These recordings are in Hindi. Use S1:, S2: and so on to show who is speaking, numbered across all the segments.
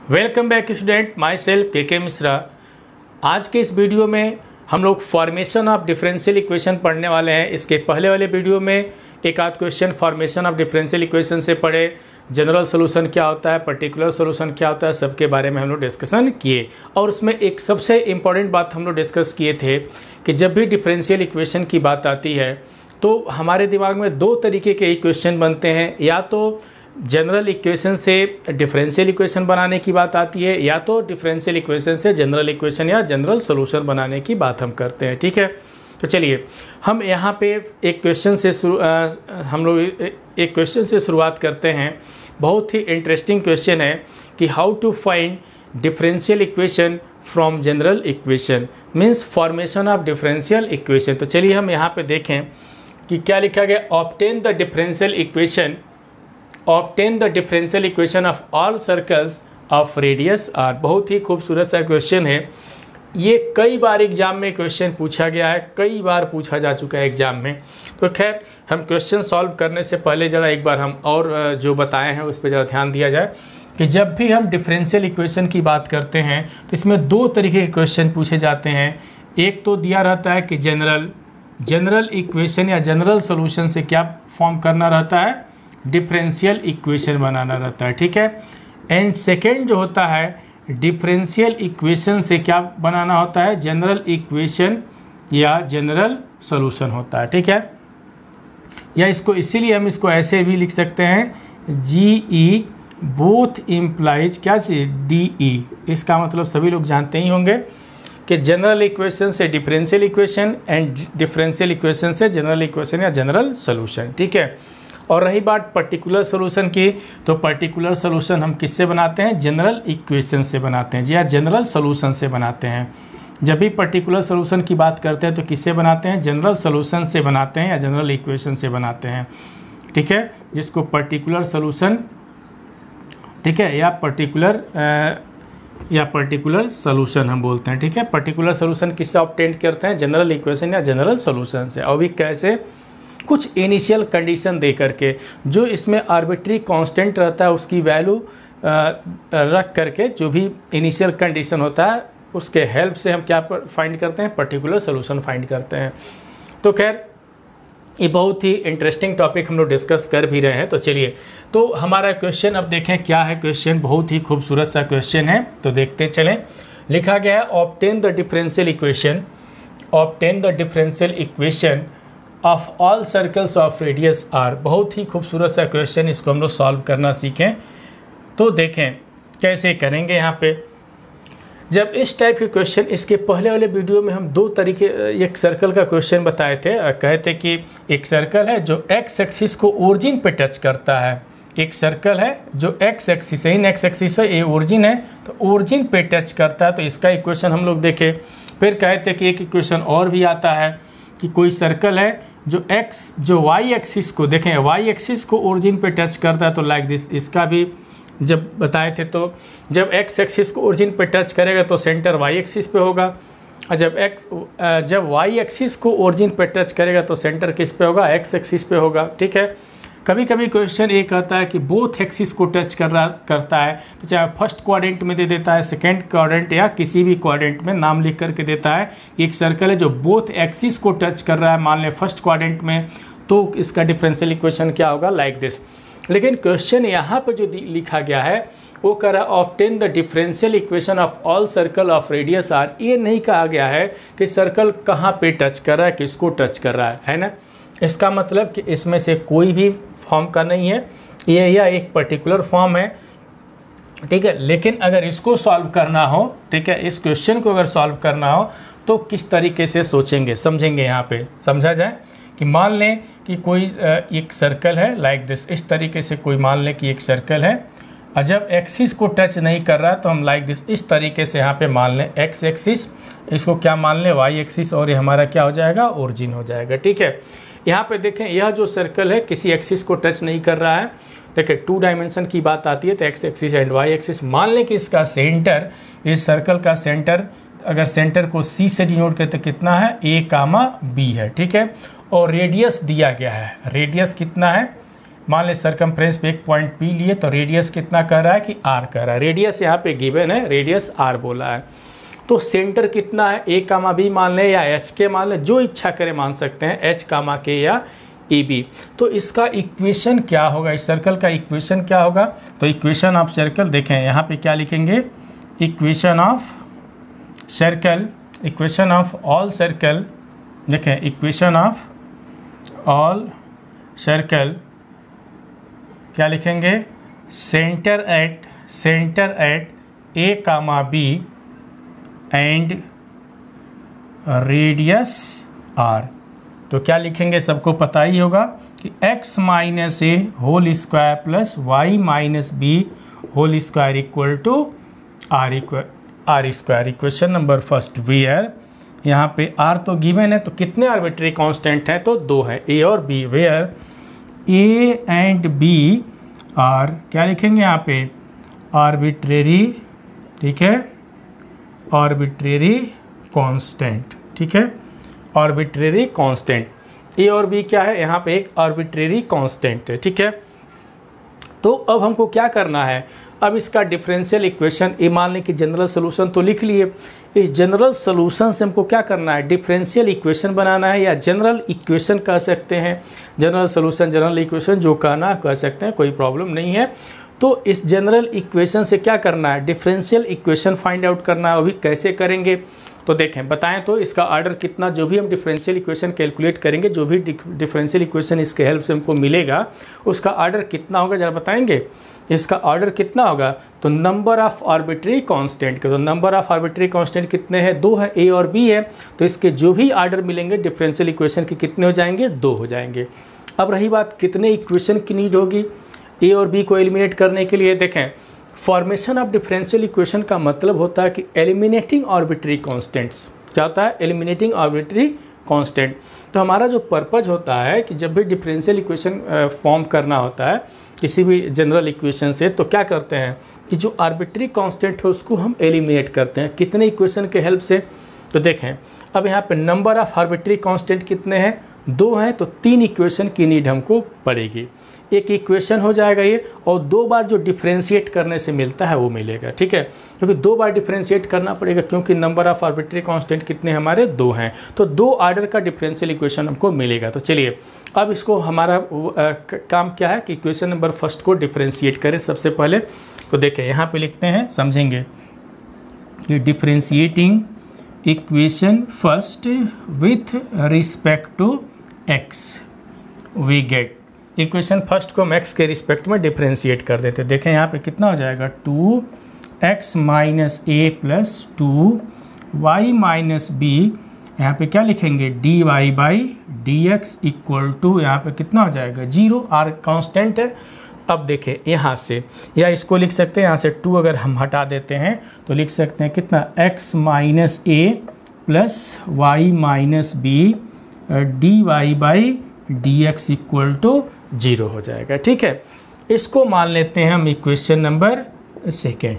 S1: Welcome back student, my self के मिश्रा। आज के इस वीडियो में हम लोग फॉर्मेशन ऑफ डिफरेंशियल इक्वेशन पढ़ने वाले हैं। इसके पहले वाले वीडियो में एक आध question formation of differential equation से पढ़े, जनरल सॉल्यूशन क्या होता है, पर्टिकुलर सॉल्यूशन क्या होता है, सबके बारे में हम लोग डिस्कशन किए। और उसमें एक सबसे इम्पॉर्टेंट बात हम लोग डिस्कस किए थे कि जब भी डिफरेंशियल इक्वेशन की बात आती है तो हमारे दिमाग में दो तरीके के इक्वेशन बनते हैं। या तो जनरल इक्वेशन से डिफरेंशियल इक्वेशन बनाने की बात आती है, या तो डिफरेंशियल इक्वेशन से जनरल इक्वेशन या जनरल सॉल्यूशन बनाने की बात हम करते हैं। ठीक है, तो चलिए हम यहाँ पे एक क्वेश्चन से शुरुआत करते हैं। बहुत ही इंटरेस्टिंग क्वेश्चन है कि how to find differential equation from general equation, means formation of differential equation. तो चलिए हम यहाँ पे देखें कि क्या लिखा गया। Obtain the differential equation of all circles of radius R. बहुत ही खूबसूरत सा क्वेश्चन है। ये कई बार एग्जाम में क्वेश्चन पूछा गया है, कई बार पूछा जा चुका है एग्जाम में। तो खैर हम क्वेश्चन सॉल्व करने से पहले ज़रा एक बार हम और जो बताए हैं उस पर ज़रा ध्यान दिया जाए कि जब भी हम डिफरेंशियल इक्वेशन की बात करते हैं तो इसमें दो तरीके के क्वेश्चन पूछे जाते हैं। एक तो दिया रहता है कि जनरल इक्वेशन या जनरल सोल्यूशन से क्या फॉर्म करना रहता है, डिफरेंशियल इक्वेशन बनाना रहता है। ठीक है। एंड सेकेंड जो होता है डिफरेंशियल इक्वेशन से क्या बनाना होता है, जनरल इक्वेशन या जनरल सॉल्यूशन होता है। ठीक है, या इसको इसीलिए हम इसको ऐसे भी लिख सकते हैं GE बोथ इम्प्लाइज क्या चीज़ DE। इसका मतलब सभी लोग जानते ही होंगे कि जनरल इक्वेशन से differential equation and differential equation से जनरल इक्वेशन या जनरल सॉल्यूशन। ठीक है। और रही बात पर्टिकुलर सॉल्यूशन की, तो पर्टिकुलर सॉल्यूशन हम किससे बनाते हैं, जनरल इक्वेशन से बनाते हैं जी, या जनरल सॉल्यूशन से बनाते हैं। जब भी पर्टिकुलर सॉल्यूशन की बात करते हैं तो किससे बनाते हैं, जनरल सॉल्यूशन से बनाते हैं या जनरल इक्वेशन से बनाते हैं। ठीक है, जिसको पर्टिकुलर सॉल्यूशन, ठीक है, या पर्टिकुलर सॉल्यूशन हम बोलते हैं। ठीक है, पर्टिकुलर सॉल्यूशन किससे ऑब्टेन करते हैं, जनरल इक्वेशन या जनरल सॉल्यूशन से। और भी कैसे, कुछ इनिशियल कंडीशन दे करके, जो इसमें आर्बिट्री कांस्टेंट रहता है उसकी वैल्यू रख करके, जो भी इनिशियल कंडीशन होता है उसके हेल्प से हम क्या फाइंड करते हैं, पर्टिकुलर सॉल्यूशन फाइंड करते हैं। तो खैर ये बहुत ही इंटरेस्टिंग टॉपिक हम लोग डिस्कस कर भी रहे हैं। तो चलिए, तो हमारा क्वेश्चन अब देखें क्या है। क्वेश्चन बहुत ही खूबसूरत सा क्वेश्चन है, तो देखते चलें। लिखा गया है obtain the differential equation of all circles of radius R. बहुत ही खूबसूरत सा क्वेश्चन, इसको हम लोग सॉल्व करना सीखें। तो देखें कैसे करेंगे। यहाँ पे जब इस टाइप के क्वेश्चन, इसके पहले वाले वीडियो में हम दो तरीके, एक सर्कल का क्वेश्चन बताए थे। कहते कि एक सर्कल है जो एक्स एक्सिस को ओरिजिन पे टच करता है, एक सर्कल है जो एक्स एक्सिस है, इन एक्स एक्सिस है, ये ओरिजिन है, तो ओरिजिन पे टच करता है। तो इसका इक्वेशन हम लोग देखें। फिर कहते कि एक इक्वेशन और भी आता है कि कोई सर्कल है जो वाई एक्सिस को, देखें वाई एक्सिस को ओरिजिन पे टच करता है, तो लाइक दिस। इसका भी जब बताए थे तो जब एक्स एक्सिस को ओरिजिन पे टच करेगा तो सेंटर वाई एक्सिस पे होगा, और जब वाई एक्सिस को ओरिजिन पे टच करेगा तो सेंटर किस पे होगा, एक्स एक्सिस पे होगा। ठीक है। कभी कभी क्वेश्चन एक आता है कि बोथ एक्सिस को टच करता है, तो चाहे फर्स्ट क्वाड्रेंट में दे देता है, सेकंड क्वाड्रेंट या किसी भी क्वाड्रेंट में नाम लिख करके देता है। एक सर्कल है जो बोथ एक्सिस को टच कर रहा है, मान लें फर्स्ट क्वाड्रेंट में, तो इसका डिफरेंशियल इक्वेशन क्या होगा, लाइक दिस। लेकिन क्वेश्चन यहाँ पर जो लिखा गया है वो कह रहा है obtain the differential equation of all circle of radius R. ये नहीं कहा गया है कि सर्कल कहाँ पे टच कर रहा है, किसको टच कर रहा है ना। इसका मतलब कि इसमें से कोई भी फॉर्म का नहीं है, ये या एक पर्टिकुलर फॉर्म है। ठीक है, लेकिन अगर इसको सॉल्व करना हो, ठीक है, इस क्वेश्चन को अगर सॉल्व करना हो तो किस तरीके से सोचेंगे, समझेंगे। यहाँ पे समझा जाए कि मान लें कि कोई एक सर्कल है लाइक दिस, इस तरीके से कोई मान लें कि एक सर्कल है, और जब एक्सिस को टच नहीं कर रहा तो हम लाइक दिस इस तरीके से यहाँ पे मान लें एक्स एक्सिस, इसको क्या मान लें वाई एक्सिस, और ये हमारा क्या हो जाएगा, ओरिजिन हो जाएगा। ठीक है। यहाँ पे देखें यह जो सर्कल है किसी एक्सिस को टच नहीं कर रहा है। देखिए 2 डायमेंशन की बात आती है तो X axis and Y axis. मान लें कि इसका सेंटर, इस सर्कल का सेंटर, अगर सेंटर को C से डिनोट करते कितना है, A, B है। ठीक है। और रेडियस दिया गया है, रेडियस कितना है, मान लें सरकमफ्रेंस पे एक पॉइंट P लिए तो रेडियस कितना कह रहा है कि R कह रहा है। रेडियस यहाँ पे गिवन है, रेडियस R बोला है। तो सेंटर कितना है, A कामा B मान लें या H के मान लें, जो इच्छा करे मान सकते हैं, H कामा K या AB। तो इसका इक्वेशन क्या होगा, इस सर्कल का इक्वेशन क्या होगा? तो इक्वेशन ऑफ सर्कल देखें यहाँ पे क्या लिखेंगे, equation of circle, equation of all circle, देखें इक्वेशन ऑफ ऑल सर्कल क्या लिखेंगे, center at A comma B and radius R। तो क्या लिखेंगे, सबको पता ही होगा कि x minus A whole square plus Y minus B whole square equal to are square. Equation number first where यहाँ पे R तो गिवन है, तो कितने आर्बिट्री कांस्टेंट हैं, तो 2 है, A और B। Where A and B are क्या लिखेंगे यहाँ पे, आर्बिट्रेरी, ठीक है, आर्बिट्रेरी कांस्टेंट, ठीक है, आर्बिट्रेरी कांस्टेंट। ए और बी क्या है, यहाँ पे एक आर्बिट्रेरी कांस्टेंट है, ठीक है। तो अब हमको क्या करना है, अब इसका डिफरेंशियल इक्वेशन, ये मान लें कि जनरल सोल्यूशन तो लिख लिए, इस जनरल सोल्यूशन से हमको क्या करना है, डिफरेंशियल इक्वेशन बनाना है, या जनरल इक्वेशन कह सकते हैं, जनरल सोल्यूशन, जनरल इक्वेशन जो कहना कह सकते हैं, कोई प्रॉब्लम नहीं है। तो इस जनरल इक्वेशन से क्या करना है, डिफरेंशियल इक्वेशन फाइंड आउट करना है। अभी कैसे करेंगे, तो देखें बताएं तो इसका ऑर्डर कितना, जो भी हम डिफरेंशियल इक्वेशन कैलकुलेट करेंगे, जो भी डिफरेंशियल इक्वेशन इसके हेल्प से हमको मिलेगा, उसका ऑर्डर कितना होगा जरा बताएंगे, इसका ऑर्डर कितना होगा। तो नंबर ऑफ आर्बिट्री कांस्टेंट के, तो नंबर ऑफ आर्बिट्री कांस्टेंट कितने हैं, 2 है, ए और बी है, तो इसके जो भी ऑर्डर मिलेंगे डिफरेंशियल इक्वेशन के कितने हो जाएंगे, 2 हो जाएंगे। अब रही बात कितने इक्वेशन की नीड होगी ए और बी को एलिमिनेट करने के लिए, देखें फॉर्मेशन ऑफ डिफरेंशियल इक्वेशन का मतलब होता है कि एलिमिनेटिंग आर्बिट्री कांस्टेंट्स। क्या होता है, एलिमिनेटिंग आर्बिट्री कांस्टेंट। तो हमारा जो पर्पज होता है कि जब भी डिफरेंशियल इक्वेशन फॉर्म करना होता है किसी भी जनरल इक्वेशन से, तो क्या करते हैं कि जो आर्बिट्री कांस्टेंट है उसको हम एलिमिनेट करते हैं। कितने इक्वेशन के हेल्प से, तो देखें अब यहाँ पे नंबर ऑफ आर्बिट्री कांस्टेंट कितने हैं, 2 हैं, तो 3 इक्वेशन की नीड हमको पड़ेगी। एक इक्वेशन हो जाएगा ये, और 2 बार जो डिफरेंशिएट करने से मिलता है वो मिलेगा, ठीक है, क्योंकि 2 बार डिफरेंशिएट करना पड़ेगा, क्योंकि नंबर ऑफ आर्बिट्री कांस्टेंट कितने हमारे 2 हैं, तो 2 ऑर्डर का डिफरेंशियल इक्वेशन हमको मिलेगा। तो चलिए अब इसको हमारा काम क्या है कि इक्वेशन नंबर फर्स्ट को डिफरेंशिएट करें सबसे पहले। तो देखें यहाँ पे लिखते हैं, समझेंगे कि differentiating equation first with respect to x we get. Equation first को हम एक्स के रिस्पेक्ट में डिफरेंशिएट कर देते हैं। देखें यहाँ पे कितना हो जाएगा, 2x minus A plus 2y minus B, यहाँ पे क्या लिखेंगे, dy by dx equal to, यहाँ पे कितना हो जाएगा 0, r कांस्टेंट है। अब देखें यहाँ से, या इसको लिख सकते हैं, यहाँ से 2 अगर हम हटा देते हैं तो लिख सकते हैं कितना, x minus A plus y minus B dy by dx equal to 0 हो जाएगा, ठीक है। इसको मान लेते हैं हम इक्वेशन नंबर सेकेंड।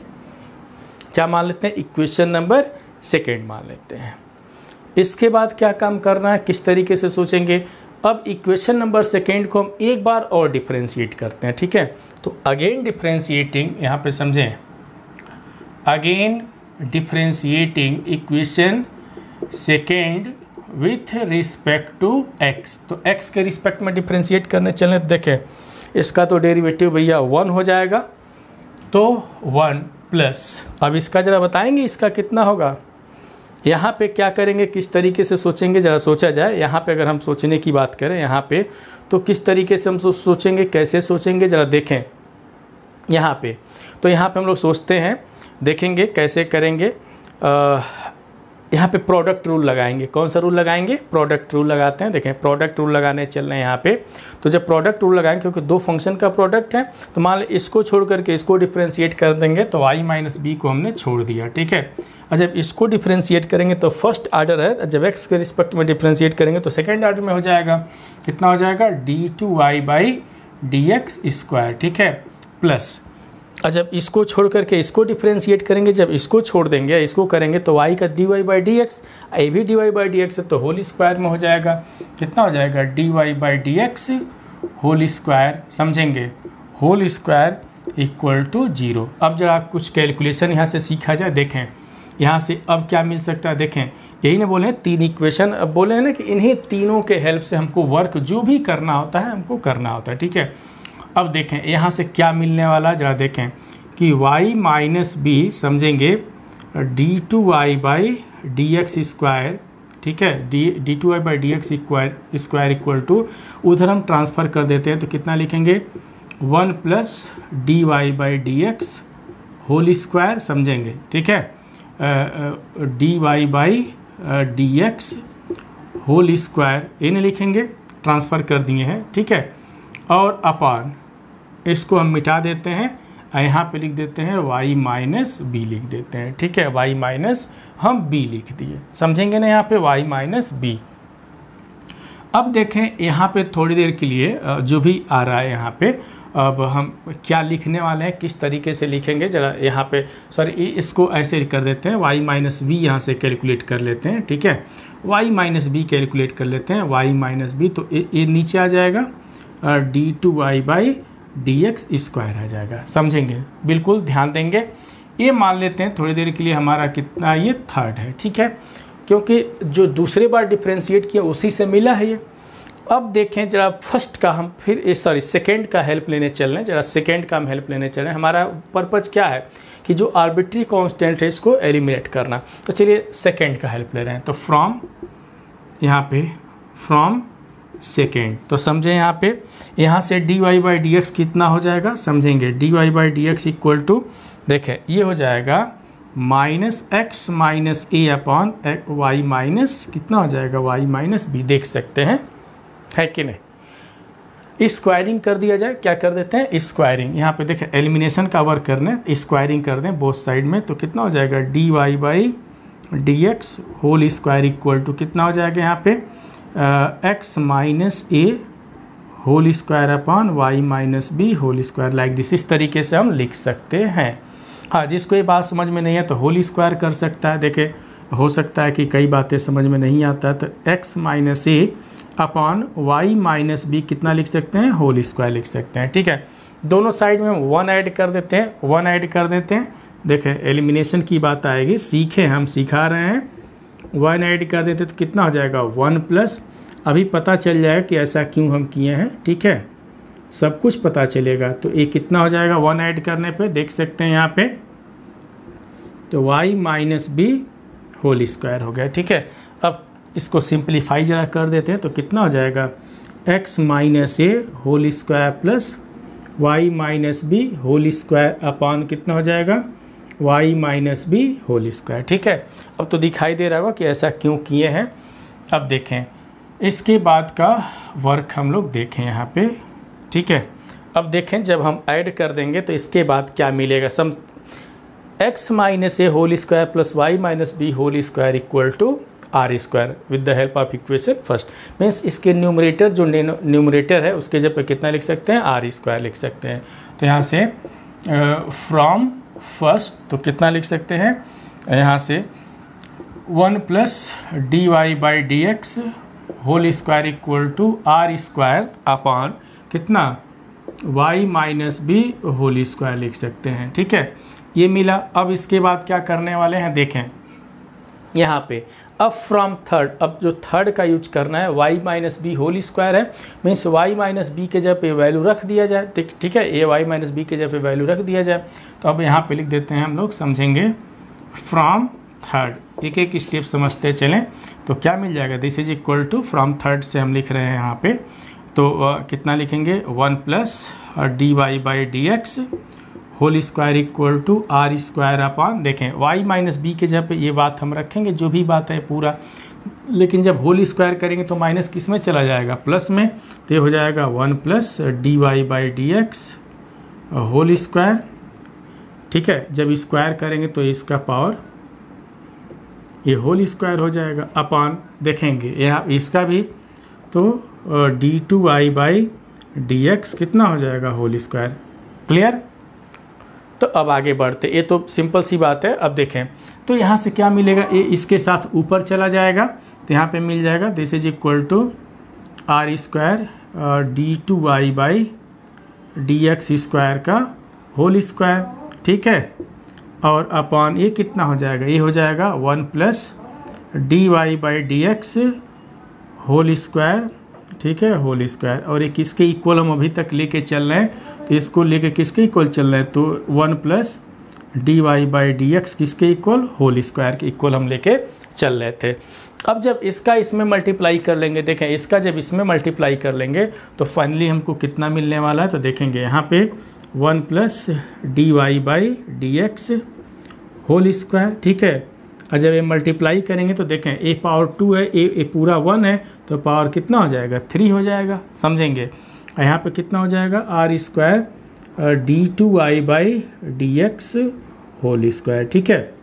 S1: क्या मान लेते हैं, इक्वेशन नंबर सेकेंड मान लेते हैं। इसके बाद क्या काम करना है, किस तरीके से सोचेंगे। अब इक्वेशन नंबर सेकेंड को हम एक बार और डिफरेंशिएट करते हैं, ठीक है। तो अगेन डिफरेंशिएटिंग, यहाँ पे समझें, again differentiating equation second with respect to x। तो x के रिस्पेक्ट में डिफरेंशिएट करने चलें, तो देखें इसका तो डेरिवेटिव भैया 1 हो जाएगा, तो 1 प्लस, अब इसका ज़रा बताएंगे इसका कितना होगा। यहाँ पे क्या करेंगे, किस तरीके से सोचेंगे, ज़रा सोचा जाए। यहाँ पे अगर हम सोचने की बात करें यहाँ पे, तो किस तरीके से हम सोचेंगे, कैसे सोचेंगे, ज़रा देखें यहाँ पे। तो यहाँ पे हम लोग सोचते हैं, देखेंगे कैसे करेंगे। यहाँ पे प्रोडक्ट रूल लगाएंगे। कौन सा रूल लगाएंगे, प्रोडक्ट रूल लगाते हैं। देखें प्रोडक्ट रूल लगाने चल रहे हैं यहाँ पे। तो जब प्रोडक्ट रूल लगाएंगे, क्योंकि 2 फंक्शन का प्रोडक्ट है, तो मान लीजिए इसको छोड़ करके इसको डिफरेंशिएट कर देंगे, तो y माइनस बी को हमने छोड़ दिया, ठीक है। और जब इसको डिफरेंशिएट करेंगे तो फर्स्ट आर्डर है, जब x के रिस्पेक्ट में डिफरेंशिएट करेंगे तो सेकेंड आर्डर में हो जाएगा, कितना हो जाएगा, d2y बाई dx स्क्वायर, ठीक है, प्लस। और जब इसको छोड़ करके इसको डिफरेंशिएट करेंगे, जब इसको छोड़ देंगे इसको करेंगे, तो y का dy बाई dx, ये भी dy बाई dx है, तो होल स्क्वायर में हो जाएगा, कितना हो जाएगा, dy by dx whole square, समझेंगे, होल स्क्वायर इक्वल टू 0। अब जरा कुछ कैलकुलेशन यहाँ से सीखा जाए। देखें यहाँ से अब क्या मिल सकता है, देखें यही ना बोले 3 इक्वेशन, अब बोले हैं ना कि इन्हीं तीनों के हेल्प से हमको वर्क जो भी करना होता है हमको करना होता है, ठीक है। अब देखें यहाँ से क्या मिलने वाला, जरा देखें कि y माइनस बी, समझेंगे, d2y by D x square, ठीक है, d2y by D x square equal to, उधर हम ट्रांसफ़र कर देते हैं तो कितना लिखेंगे 1 plus D Y by D x whole square, समझेंगे, ठीक है, D Y by D x whole square, इन्हें लिखेंगे, ट्रांसफ़र कर दिए हैं, ठीक है। और अपान इसको हम मिटा देते हैं, यहाँ पे लिख देते हैं y माइनस बी लिख देते हैं, ठीक है, y माइनस हम b लिख दिए, समझेंगे ना, यहाँ पे y माइनस बी। अब देखें यहाँ पे थोड़ी देर के लिए जो भी आ रहा है यहाँ पे, अब हम क्या लिखने वाले हैं, किस तरीके से लिखेंगे, जरा यहाँ पे सॉरी इसको ऐसे कर देते हैं, y माइनस बी यहाँ से कैलकुलेट कर लेते हैं, ठीक है, y माइनस बी कैलकुलेट कर लेते हैं, y माइनस बी, तो ये नीचे आ जाएगा d2y by D x square आ जाएगा, समझेंगे, बिल्कुल ध्यान देंगे। ये मान लेते हैं थोड़ी देर के लिए हमारा कितना, ये थर्ड है, ठीक है, क्योंकि जो दूसरे बार डिफ्रेंशिएट किया उसी से मिला है ये। अब देखें जरा फर्स्ट का हम फिर सॉरी सेकेंड का हेल्प लेने चल रहे हैं, जरा सेकेंड का हम हेल्प लेने चल रहे हैं। हमारा पर्पज़ क्या है कि जो आर्बिट्री कांस्टेंट है इसको एलिमिनेट करना, तो चलिए सेकेंड का हेल्प ले रहे हैं। तो फ्रॉम, यहाँ पे फ्रॉम सेकेंड, तो समझें यहाँ से D Y by D X कितना हो जाएगा, समझेंगे, D Y by D x equal to, देखें ये हो जाएगा minus x minus A upon Y minus कितना हो जाएगा, वाई माइनस बी, देख सकते हैं, है कि नहीं। स्क्वायरिंग कर दिया जाए, क्या कर देते हैं स्क्वायरिंग, यहाँ पे देखें एलिमिनेशन का वर्क करने, स्क्वायरिंग कर दें बोथ साइड में, तो कितना हो जाएगा D Y by D x whole square equal to कितना हो जाएगा यहाँ पे X minus A whole square upon Y minus B whole square, like this, इस तरीके से हम लिख सकते हैं। हाँ, जिसको ये बात समझ में नहीं है तो होल स्क्वायर कर सकता है, देखे हो सकता है कि कई बातें समझ में नहीं आता है, तो x minus A upon Y minus B कितना लिख सकते हैं, होल स्क्वायर लिख सकते हैं, ठीक है। दोनों साइड में हम 1 ऐड कर देते हैं, 1 ऐड कर देते हैं, देखें एलिमिनेशन की बात आएगी, सीखे हम सिखा रहे हैं, 1 ऐड कर देते तो कितना हो जाएगा 1 प्लस, अभी पता चल जाएगा कि ऐसा क्यों हम किए हैं, ठीक है, सब कुछ पता चलेगा। तो ये कितना हो जाएगा 1 ऐड करने पे, देख सकते हैं यहाँ पे, तो y minus B whole square हो गया, ठीक है। अब इसको सिंप्लीफाई जरा कर देते हैं तो कितना हो जाएगा x माइनस ए whole square plus y minus B whole square upon कितना हो जाएगा y minus B whole square, ठीक है। अब तो दिखाई दे रहा होगा कि ऐसा क्यों किए हैं। अब देखें इसके बाद का वर्क हम लोग देखें यहाँ पे, ठीक है। अब देखें जब हम ऐड कर देंगे तो इसके बाद क्या मिलेगा, sum x minus A whole square plus Y minus B whole square equal to are square with the help of equation first, means इसके न्यूमरेटर जो न्यूमरेटर है उसके जगह पे कितना लिख सकते हैं, आर स्क्वायर लिख सकते हैं। तो यहाँ से फ्रॉम फर्स्ट तो कितना लिख सकते हैं, यहाँ से 1 plus D Y by D x whole square equal to are square upon कितना y minus B whole square लिख सकते हैं, ठीक है, ये मिला। अब इसके बाद क्या करने वाले हैं, देखें यहाँ पे अब फ्रॉम थर्ड, अब जो थर्ड का यूज करना है y minus B whole square है, मीन्स y माइनस बी के जगह पे वैल्यू रख दिया जाए, ठीक है, ए y माइनस बी के जगह पे वैल्यू रख दिया जाए। तो अब यहाँ पे लिख देते हैं हम लोग, समझेंगे, फ्रॉम थर्ड, एक एक स्टेप समझते चलें तो क्या मिल जाएगा, this is equal to from third से हम लिख रहे हैं यहाँ पे, तो कितना लिखेंगे 1 plus D Y by D x whole square equal to are square upon, देखें y माइनस बी के जगह पे ये बात हम रखेंगे जो भी बात है पूरा, लेकिन जब होल स्क्वायर करेंगे तो माइनस किस में चला जाएगा, प्लस में, तो ये हो जाएगा 1 plus D Y by D x whole square, ठीक है। जब स्क्वायर करेंगे तो इसका पावर ये होल स्क्वायर हो जाएगा अपॉन, देखेंगे यहाँ इसका भी, तो D two Y by D X कितना हो जाएगा होल स्क्वायर, क्लियर। तो अब आगे बढ़ते, ये तो सिंपल सी बात है। अब देखें तो यहाँ से क्या मिलेगा, ये इसके साथ ऊपर चला जाएगा तो यहाँ पे मिल जाएगा this is equal to are square d2y/dx² का होल स्क्वायर, ठीक है। और अपॉन ये कितना हो जाएगा, ये हो जाएगा 1+dy/dx होल स्क्वायर, ठीक है, होल स्क्वायर। और ये किसके इक्वल हम अभी तक लेके चल रहे हैं, तो इसको लेके किसके इक्वल चल रहे हैं, तो 1+dy/dx किसके इक्वल, होल स्क्वायर के इक्वल हम लेके चल रहे थे। अब जब इसका इसमें मल्टीप्लाई कर लेंगे, देखें इसका जब इसमें मल्टीप्लाई कर लेंगे तो फाइनली हमको कितना मिलने वाला है, तो देखेंगे यहाँ पे 1+dy/dx होल स्क्वायर, ठीक है। और जब ये मल्टीप्लाई करेंगे तो देखें a पावर 2 है, a पूरा 1 है, तो पावर कितना हो जाएगा, 3 हो जाएगा, समझेंगे। और यहाँ पे कितना हो जाएगा, r² d2y/dx होल स्क्वायर, ठीक है।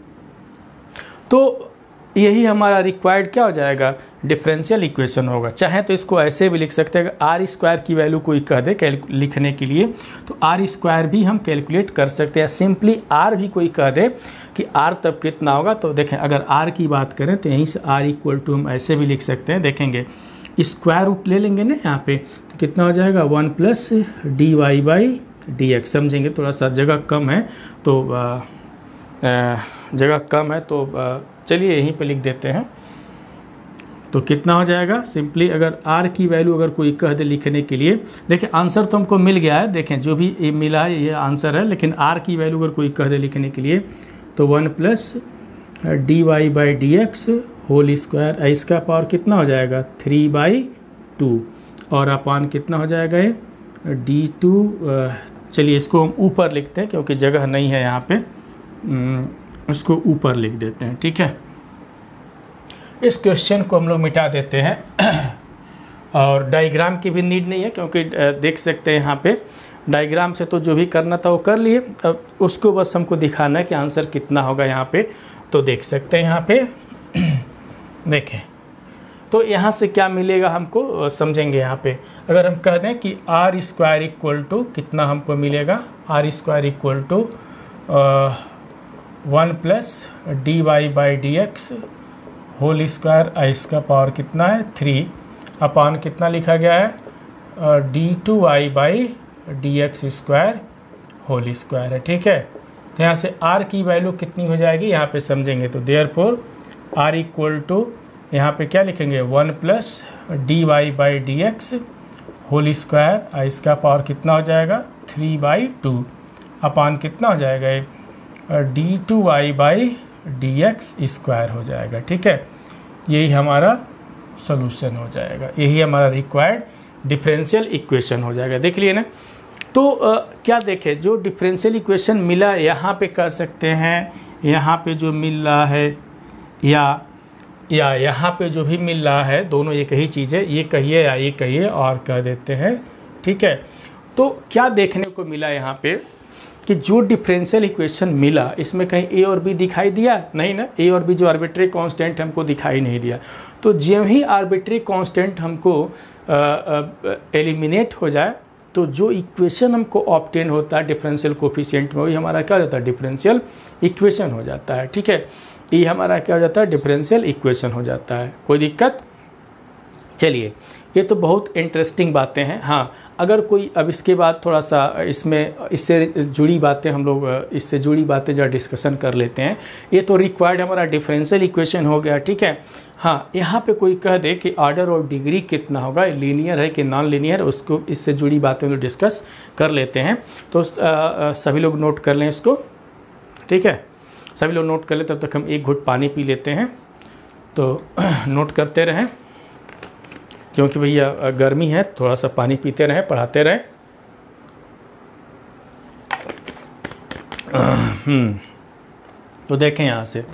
S1: तो यही हमारा रिक्वायर्ड क्या हो जाएगा, डिफरेंशियल इक्वेशन होगा। चाहे तो इसको ऐसे भी लिख सकते हैं, r² की वैल्यू कोई कह दे लिखने के लिए तो r² भी हम कैलकुलेट कर सकते हैं। सिंपली r भी कोई कह दे कि r तब कितना होगा, तो देखें अगर r की बात करें तो यहीं से r हम ऐसे भी लिख सकते हैं, देखेंगे स्क्वायर रूट ले लेंगे ना यहाँ पे, तो कितना हो जाएगा 1+dy/dx, समझेंगे। थोड़ा सा जगह कम है तो चलिए यहीं पे लिख देते हैं। तो कितना हो जाएगा, सिंपली अगर r की वैल्यू अगर कोई कह दे लिखने के लिए, देखिए आंसर तो हमको मिल गया है, देखें जो भी ये मिला है ये आंसर है, लेकिन r की वैल्यू अगर कोई कह दे लिखने के लिए तो 1+dy/dx होल स्क्वायर, इसका पावर कितना हो जाएगा 3/2 और अपान कितना हो जाएगा ये d2, चलिए इसको हम ऊपर लिखते हैं क्योंकि जगह नहीं है यहाँ पे, इसको ऊपर लिख देते हैं, ठीक है। इस क्वेश्चन को हम लोग मिटा देते हैं और डायग्राम की भी नीड नहीं है क्योंकि देख सकते हैं यहाँ पे डायग्राम से तो जो भी करना था वो कर लिए, अब उसको बस हमको दिखाना है कि आंसर कितना होगा यहाँ पे। तो देख सकते हैं यहाँ पे देखें, तो यहाँ से क्या मिलेगा हमको समझेंगे। यहाँ पे अगर हम कह दें कि r² इक्वल टू कितना हमको मिलेगा, r² equal to 1+dy/dx whole square, इसका पावर कितना है 3 अपान कितना लिखा गया है d2y/dx स्क्वायर होल स्क्वायर है, ठीक है। तो यहाँ से r की वैल्यू कितनी हो जाएगी यहाँ पे समझेंगे, तो देयरफॉर r इक्वल टू यहाँ पे क्या लिखेंगे 1+dy/dx होल स्क्वायर, इसका पावर कितना हो जाएगा 3/2 अपान कितना हो जाएगा d2y/dx स्क्वायर हो जाएगा, ठीक है। यही हमारा सॉल्यूशन हो जाएगा, यही हमारा रिक्वायर्ड डिफरेंशियल इक्वेशन हो जाएगा, देख लिए ना। तो क्या देखें, जो डिफरेंशियल इक्वेशन मिला यहाँ पे कर सकते हैं, यहाँ पे जो मिल रहा है या यहाँ पे जो भी मिल रहा है, दोनों एक ही चीज़ है, ये कहिए या ये कहिए और कह देते हैं, ठीक है। तो क्या देखने को मिला यहाँ पे कि जो डिफरेंशियल इक्वेशन मिला इसमें कहीं ए और बी दिखाई दिया नहीं ना, ए और बी जो आर्बिट्री कांस्टेंट हमको दिखाई नहीं दिया। तो जो ही आर्बिट्री कांस्टेंट हमको एलिमिनेट हो जाए तो जो इक्वेशन हमको ऑब्टेन होता है डिफरेंशियल कोफिशिएंट में, वही हमारा क्या हो जाता है डिफरेंशियल इक्वेशन हो जाता है, ठीक है। ये हमारा क्या हो जाता है डिफरेंशियल इक्वेशन हो जाता है, कोई दिक्कत। चलिए ये तो बहुत इंटरेस्टिंग बातें हैं। हाँ, अगर कोई अब इसके बाद थोड़ा सा इससे जुड़ी बातें हम लोग इससे जुड़ी बातें जो डिस्कशन कर लेते हैं। ये तो रिक्वायर्ड हमारा डिफरेंशियल इक्वेशन हो गया, ठीक है। हाँ, यहाँ पे कोई कह दे कि ऑर्डर और डिग्री कितना होगा, लीनियर है कि नॉन लीनियर, उसको इससे जुड़ी बातें हम लोग डिस्कस कर लेते हैं। तो सभी लोग नोट कर लें इसको, ठीक है। सभी लोग नोट कर लें, तब तक हम एक घुट पानी पी लेते हैं। तो नोट करते रहें क्योंकि भैया गर्मी है, थोड़ा सा पानी पीते रहें, पढ़ाते रहें। तो देखें यहाँ से,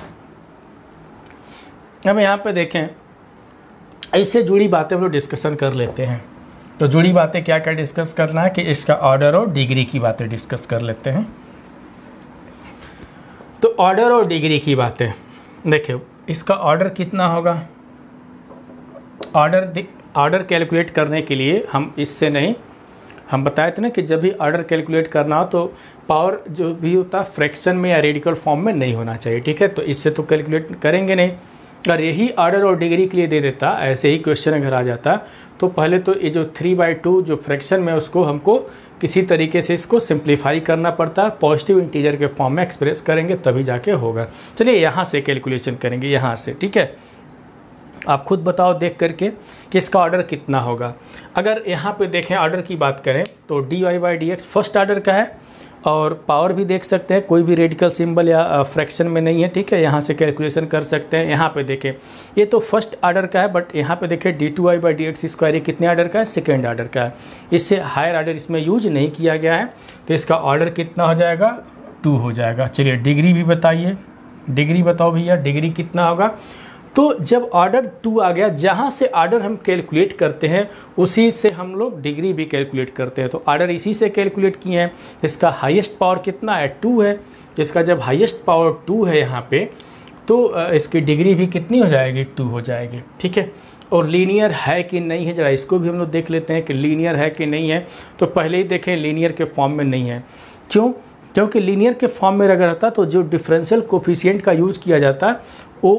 S1: अब यहाँ पे देखें ऐसे जुड़ी बातें हम लोग डिस्कशन कर लेते हैं। तो जुड़ी बातें क्या क्या डिस्कस करना है कि इसका ऑर्डर और डिग्री की बातें डिस्कस कर लेते हैं। तो ऑर्डर और डिग्री की बातें देखिए, इसका ऑर्डर कितना होगा, ऑर्डर कैलकुलेट करने के लिए हम इससे नहीं, हम बताए थे ना कि जब भी ऑर्डर कैलकुलेट करना हो तो पावर जो भी होता है फ्रैक्शन में या रेडिकल फॉर्म में नहीं होना चाहिए, ठीक है। तो इससे तो कैलकुलेट करेंगे नहीं, अगर यही ऑर्डर और डिग्री के लिए दे देता, ऐसे ही क्वेश्चन अगर आ जाता, तो पहले तो ये जो 3/2 जो फ्रैक्शन में उसको हमको किसी तरीके से इसको सिंप्लीफाई करना पड़ता है, पॉजिटिव इंटीजर के फॉर्म में एक्सप्रेस करेंगे तभी जाके होगा। चलिए यहाँ से कैलकुलेशन करेंगे, यहाँ से, ठीक है। आप खुद बताओ देख करके कि इसका ऑर्डर कितना होगा। अगर यहाँ पे देखें ऑर्डर की बात करें तो dy/dx फर्स्ट ऑर्डर का है, और पावर भी देख सकते हैं, कोई भी रेडिकल सिंबल या फ्रैक्शन में नहीं है, ठीक है। यहाँ से कैलकुलेशन कर सकते हैं। यहाँ पे देखें ये तो फर्स्ट ऑर्डर का है, बट यहाँ पे देखें d2y/dx² ये कितने ऑर्डर का है, सेकेंड ऑर्डर का है। इससे हायर ऑर्डर इसमें यूज नहीं किया गया है, तो इसका ऑर्डर कितना हो जाएगा, 2 हो जाएगा। चलिए डिग्री भी बताइए, डिग्री बताओ भैया, डिग्री कितना होगा। तो जब ऑर्डर 2 आ गया, जहाँ से ऑर्डर हम कैलकुलेट करते हैं उसी से हम लोग डिग्री भी कैलकुलेट करते हैं। तो ऑर्डर इसी से कैलकुलेट किए हैं। इसका हाईएस्ट पावर कितना है, 2 है। इसका जब हाईएस्ट पावर 2 है यहाँ पे, तो इसकी डिग्री भी कितनी हो जाएगी, 2 हो जाएगी, ठीक है। और लीनियर है कि नहीं है, ज़रा इसको भी हम लोग देख लेते हैं कि लीनियर है कि नहीं है। तो पहले ही देखें लीनियर के फॉर्म में नहीं है। क्यों? क्योंकि लीनियर के फॉर्म में अगर रहता तो जो डिफरेंशियल कोफिशिएंट का यूज़ किया जाता वो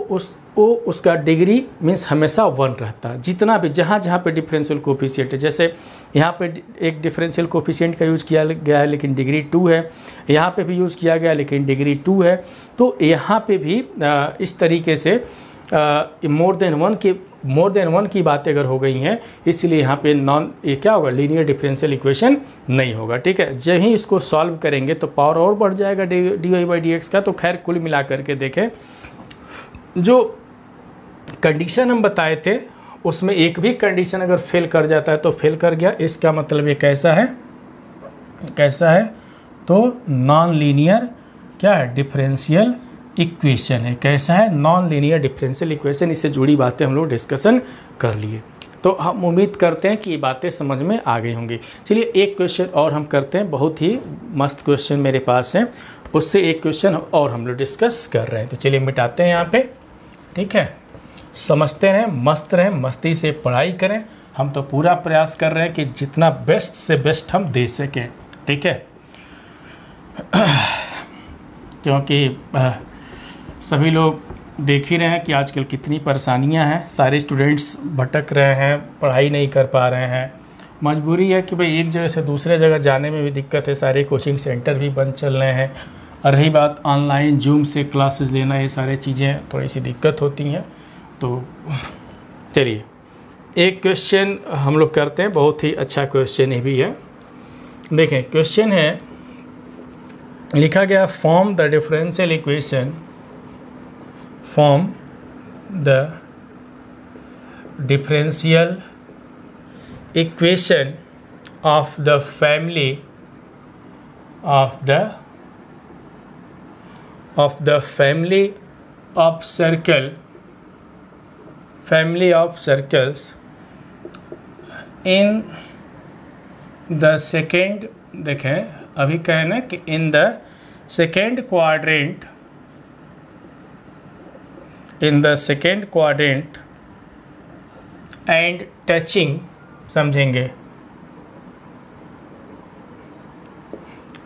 S1: उसका डिग्री मीन्स हमेशा 1 रहता। जितना भी जहाँ पे डिफरेंशियल कोफिशिएंट है, जैसे यहाँ पे एक डिफरेंशियल कोफिशिएंट का यूज़ किया गया है लेकिन डिग्री 2 है, यहाँ पे भी यूज़ किया गया लेकिन डिग्री 2 है। तो यहाँ पे भी इस तरीके से मोर देन वन की बातें अगर हो गई हैं, इसलिए यहाँ पे ये क्या होगा, लीनियर डिफरेंशियल इक्वेशन नहीं होगा, ठीक है। जब ही इसको सॉल्व करेंगे तो पावर और बढ़ जाएगा dy/dx का। तो खैर कुल मिला करके देखें, जो कंडीशन हम बताए थे उसमें एक भी कंडीशन अगर फेल कर जाता है तो फेल कर गया, इसका मतलब ये कैसा है, कैसा है, तो नॉन लीनियर क्या है, डिफरेंशियल इक्वेशन है। कैसा है, नॉन लीनियर डिफरेंशियल इक्वेशन। इससे जुड़ी बातें हम लोग डिस्कशन कर लिए, तो हम उम्मीद करते हैं कि ये बातें समझ में आ गई होंगी। चलिए एक क्वेश्चन और हम करते हैं, बहुत ही मस्त क्वेश्चन मेरे पास है, उससे एक क्वेश्चन और हम लोग डिस्कस कर रहे हैं। तो चलिए मिटाते हैं यहाँ पे, ठीक है। समझते रहें, मस्त रहें, मस्ती से पढ़ाई करें। हम तो पूरा प्रयास कर रहे हैं कि जितना बेस्ट से बेस्ट हम दे सकें, ठीक है। क्योंकि सभी लोग देख ही रहे हैं कि आजकल कितनी परेशानियां हैं, सारे स्टूडेंट्स भटक रहे हैं, पढ़ाई नहीं कर पा रहे हैं। मजबूरी है कि भाई एक जगह से दूसरे जगह जाने में भी दिक्कत है, सारे कोचिंग सेंटर भी बंद चल रहे हैं। और रही बात ऑनलाइन जूम से क्लासेस लेना, ये सारी चीज़ें थोड़ी सी दिक्कत होती हैं। तो चलिए एक क्वेश्चन हम लोग करते हैं, बहुत ही अच्छा क्वेश्चन ये भी है। देखें क्वेश्चन है, लिखा गया form the differential equation, form the differential equation of the family of circles in the second, देखें अभी कहें ना कि in the second quadrant and touching, समझेंगे,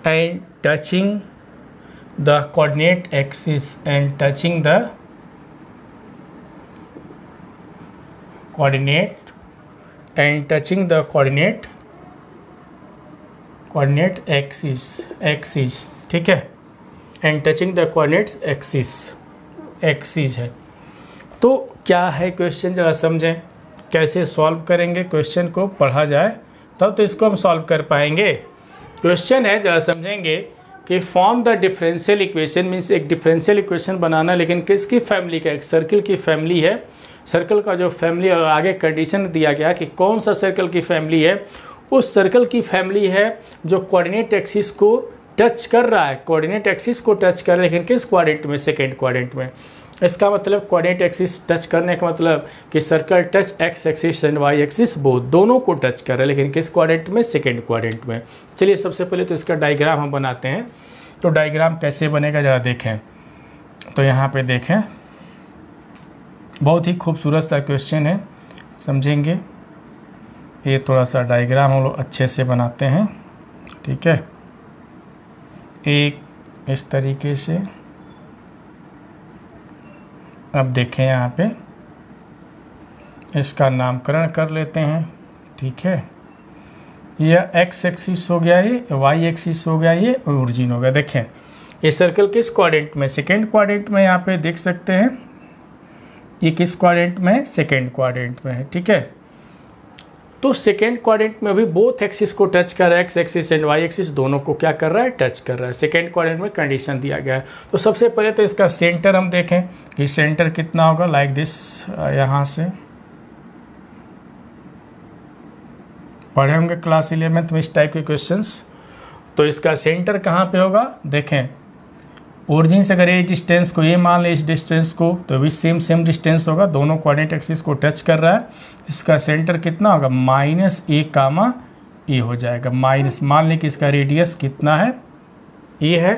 S1: and touching the coordinate axis and touching the coordinate axis, ठीक है, and touching the coordinates axis है। तो क्या है क्वेश्चन, जरा समझें, कैसे सॉल्व करेंगे क्वेश्चन को, पढ़ा जाए तब तो इसको हम सॉल्व कर पाएंगे। क्वेश्चन है, जरा समझेंगे कि form the differential equation means एक डिफरेंशियल इक्वेशन बनाना, लेकिन किसकी फैमिली का, एक सर्कल की फैमिली है। सर्कल का जो फैमिली, और आगे कंडीशन दिया गया कि कौन सा सर्कल की फैमिली है, उस सर्कल की फैमिली है जो कोऑर्डिनेट एक्सिस को टच कर रहा है, कोऑर्डिनेट एक्सिस को टच कर रहा है, लेकिन किस क्वाड्रेंट में, सेकेंड क्वाड्रेंट में। इसका मतलब कोऑर्डिनेट एक्सिस टच करने का मतलब कि circle touch x axis and Y axis दोनों को टच कर रहा है, लेकिन किस क्वाड्रेंट में, सेकेंड क्वाड्रेंट में। चलिए सबसे पहले तो इसका डायग्राम हम बनाते हैं। तो डायग्राम कैसे बनेगा ज़रा देखें। तो यहाँ पे देखें, बहुत ही खूबसूरत सा क्वेश्चन है, समझेंगे। ये थोड़ा सा डायग्राम हम लोग अच्छे से बनाते हैं, ठीक है। एक इस तरीके से, अब देखें यहाँ पे इसका नामकरण कर लेते हैं, ठीक है। यह एक्स एक्सिस हो गया, ये वाई एक्सिस हो गया, ये ओरिजिन हो गया। देखें ये सर्कल किस क्वाड्रेंट में, सेकेंड क्वाड्रेंट में यहाँ पे देख सकते हैं। ये किस क्वाड्रेंट में है, सेकेंड क्वाड्रेंट में है, ठीक है। तो सेकेंड क्वाड्रेंट में भी बोथ एक्सिस को टच कर रहा है, x axis and Y axis दोनों को क्या कर रहा है, टच कर रहा है। सेकेंड क्वाड्रेंट में कंडीशन दिया गया है। तो सबसे पहले तो इसका सेंटर हम देखें कि सेंटर कितना होगा, लाइक दिस। यहाँ से पढ़े होंगे क्लास 11 में इस टाइप के क्वेश्चंस। तो इसका सेंटर कहाँ पे होगा, देखें ओरिजिन से अगर ये डिस्टेंस को ये मान ले, इस डिस्टेंस को, तो भी सेम डिस्टेंस होगा, दोनों कोऑर्डिनेट एक्सिस को टच कर रहा है। इसका सेंटर कितना होगा, -a कामा ए हो जाएगा। माइनस मान लें कि इसका रेडियस कितना है, ए है,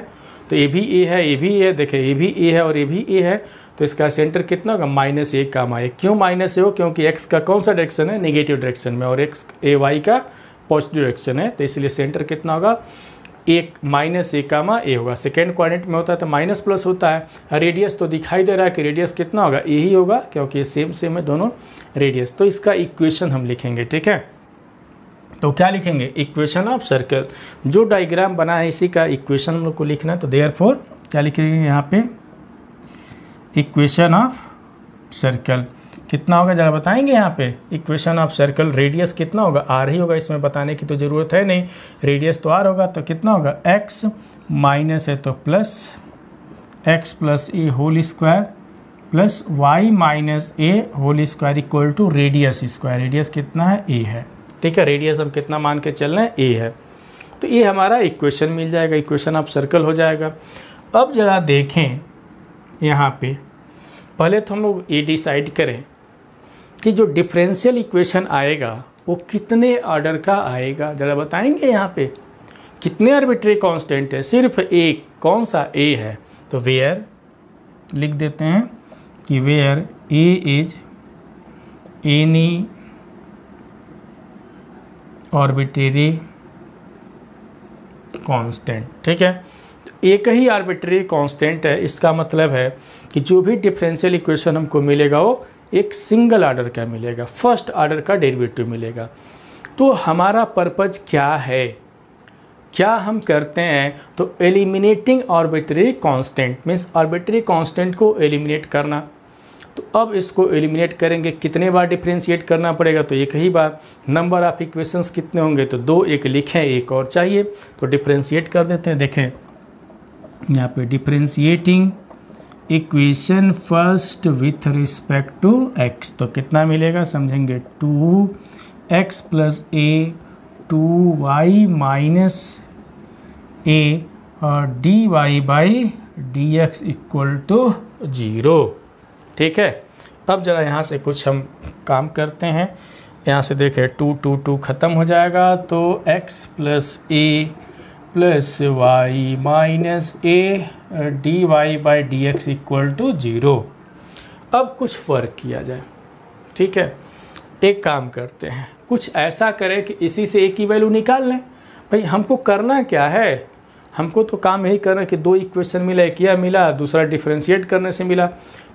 S1: तो ये भी ए है, ये भी ए है। देखें ये भी ए है और ये भी ए है, तो इसका सेंटर कितना होगा, -a कामा ए। क्यों माइनस ए हो, क्योंकि एक्स का कौन सा डायरेक्शन है, नेगेटिव डायरेक्शन में, और एक्स ए वाई का पॉजिटिव डायरेक्शन है, तो इसलिए सेंटर कितना होगा, -a कामा ए होगा। सेकेंड क्वाड्रेंट में होता है तो माइनस प्लस होता है। रेडियस तो दिखाई दे रहा है कि रेडियस कितना होगा, ए ही होगा, क्योंकि सेम है दोनों रेडियस। तो इसका इक्वेशन हम लिखेंगे, ठीक है। तो क्या लिखेंगे, इक्वेशन ऑफ सर्कल। जो डायग्राम बना है इसी का इक्वेशन हम लोग को लिखना है। तो देयरफॉर क्या लिखेंगे यहाँ पे, इक्वेशन ऑफ सर्कल कितना होगा जरा बताएंगे यहाँ पे। इक्वेशन ऑफ सर्कल रेडियस कितना होगा, आर ही होगा, इसमें बताने की तो ज़रूरत है नहीं, रेडियस तो आर होगा। तो कितना होगा, एक्स माइनस है तो plus x plus a whole square plus Y minus A whole square equal to radius square. Radius कितना है, ए है, ठीक है। रेडियस हम कितना मान के चल रहे हैं, ए है। तो ये हमारा इक्वेशन मिल जाएगा, इक्वेशन ऑफ सर्कल हो जाएगा। अब जरा देखें यहाँ पे, पहले तो हम लोग ये डिसाइड करें कि जो डिफरेंशियल इक्वेशन आएगा वो कितने ऑर्डर का आएगा, ज़रा बताएंगे यहाँ पे। कितने आर्बिट्री कांस्टेंट है, सिर्फ एक, कौन सा, ए है। तो वेयर लिख देते हैं कि where a is any arbitrary constant, ठीक है। एक ही आर्बिट्री कांस्टेंट है, इसका मतलब है कि जो भी डिफरेंशियल इक्वेशन हमको मिलेगा वो एक सिंगल ऑर्डर का मिलेगा, फर्स्ट ऑर्डर का डेरिवेटिव मिलेगा। तो हमारा पर्पज क्या है, क्या हम करते हैं, तो eliminating arbitrary constant, means arbitrary constant को एलिमिनेट करना। तो अब इसको एलिमिनेट करेंगे, कितने बार डिफ्रेंशिएट करना पड़ेगा, तो एक ही बार। नंबर ऑफ इक्वेशंस कितने होंगे, तो 2, एक लिखें, एक और चाहिए, तो डिफ्रेंशिएट कर देते हैं। देखें यहाँ पे differentiating equation first with respect to x, तो कितना मिलेगा समझेंगे, 2x plus A 2y minus a और dy by dx equal to 0, ठीक है। अब जरा यहाँ से कुछ हम काम करते हैं। यहाँ से देखें 2 ख़त्म हो जाएगा, तो x plus a plus Y minus a d Y by D x equal to 0। अब कुछ वर्क किया जाए, ठीक है। एक काम करते हैं, कुछ ऐसा करें कि इसी से एक की वैल्यू निकाल लें। भाई हमको करना क्या है, हमको तो काम यही करना है कि 2 इक्वेशन मिला, एक यह मिला, दूसरा डिफरेंशिएट करने से मिला।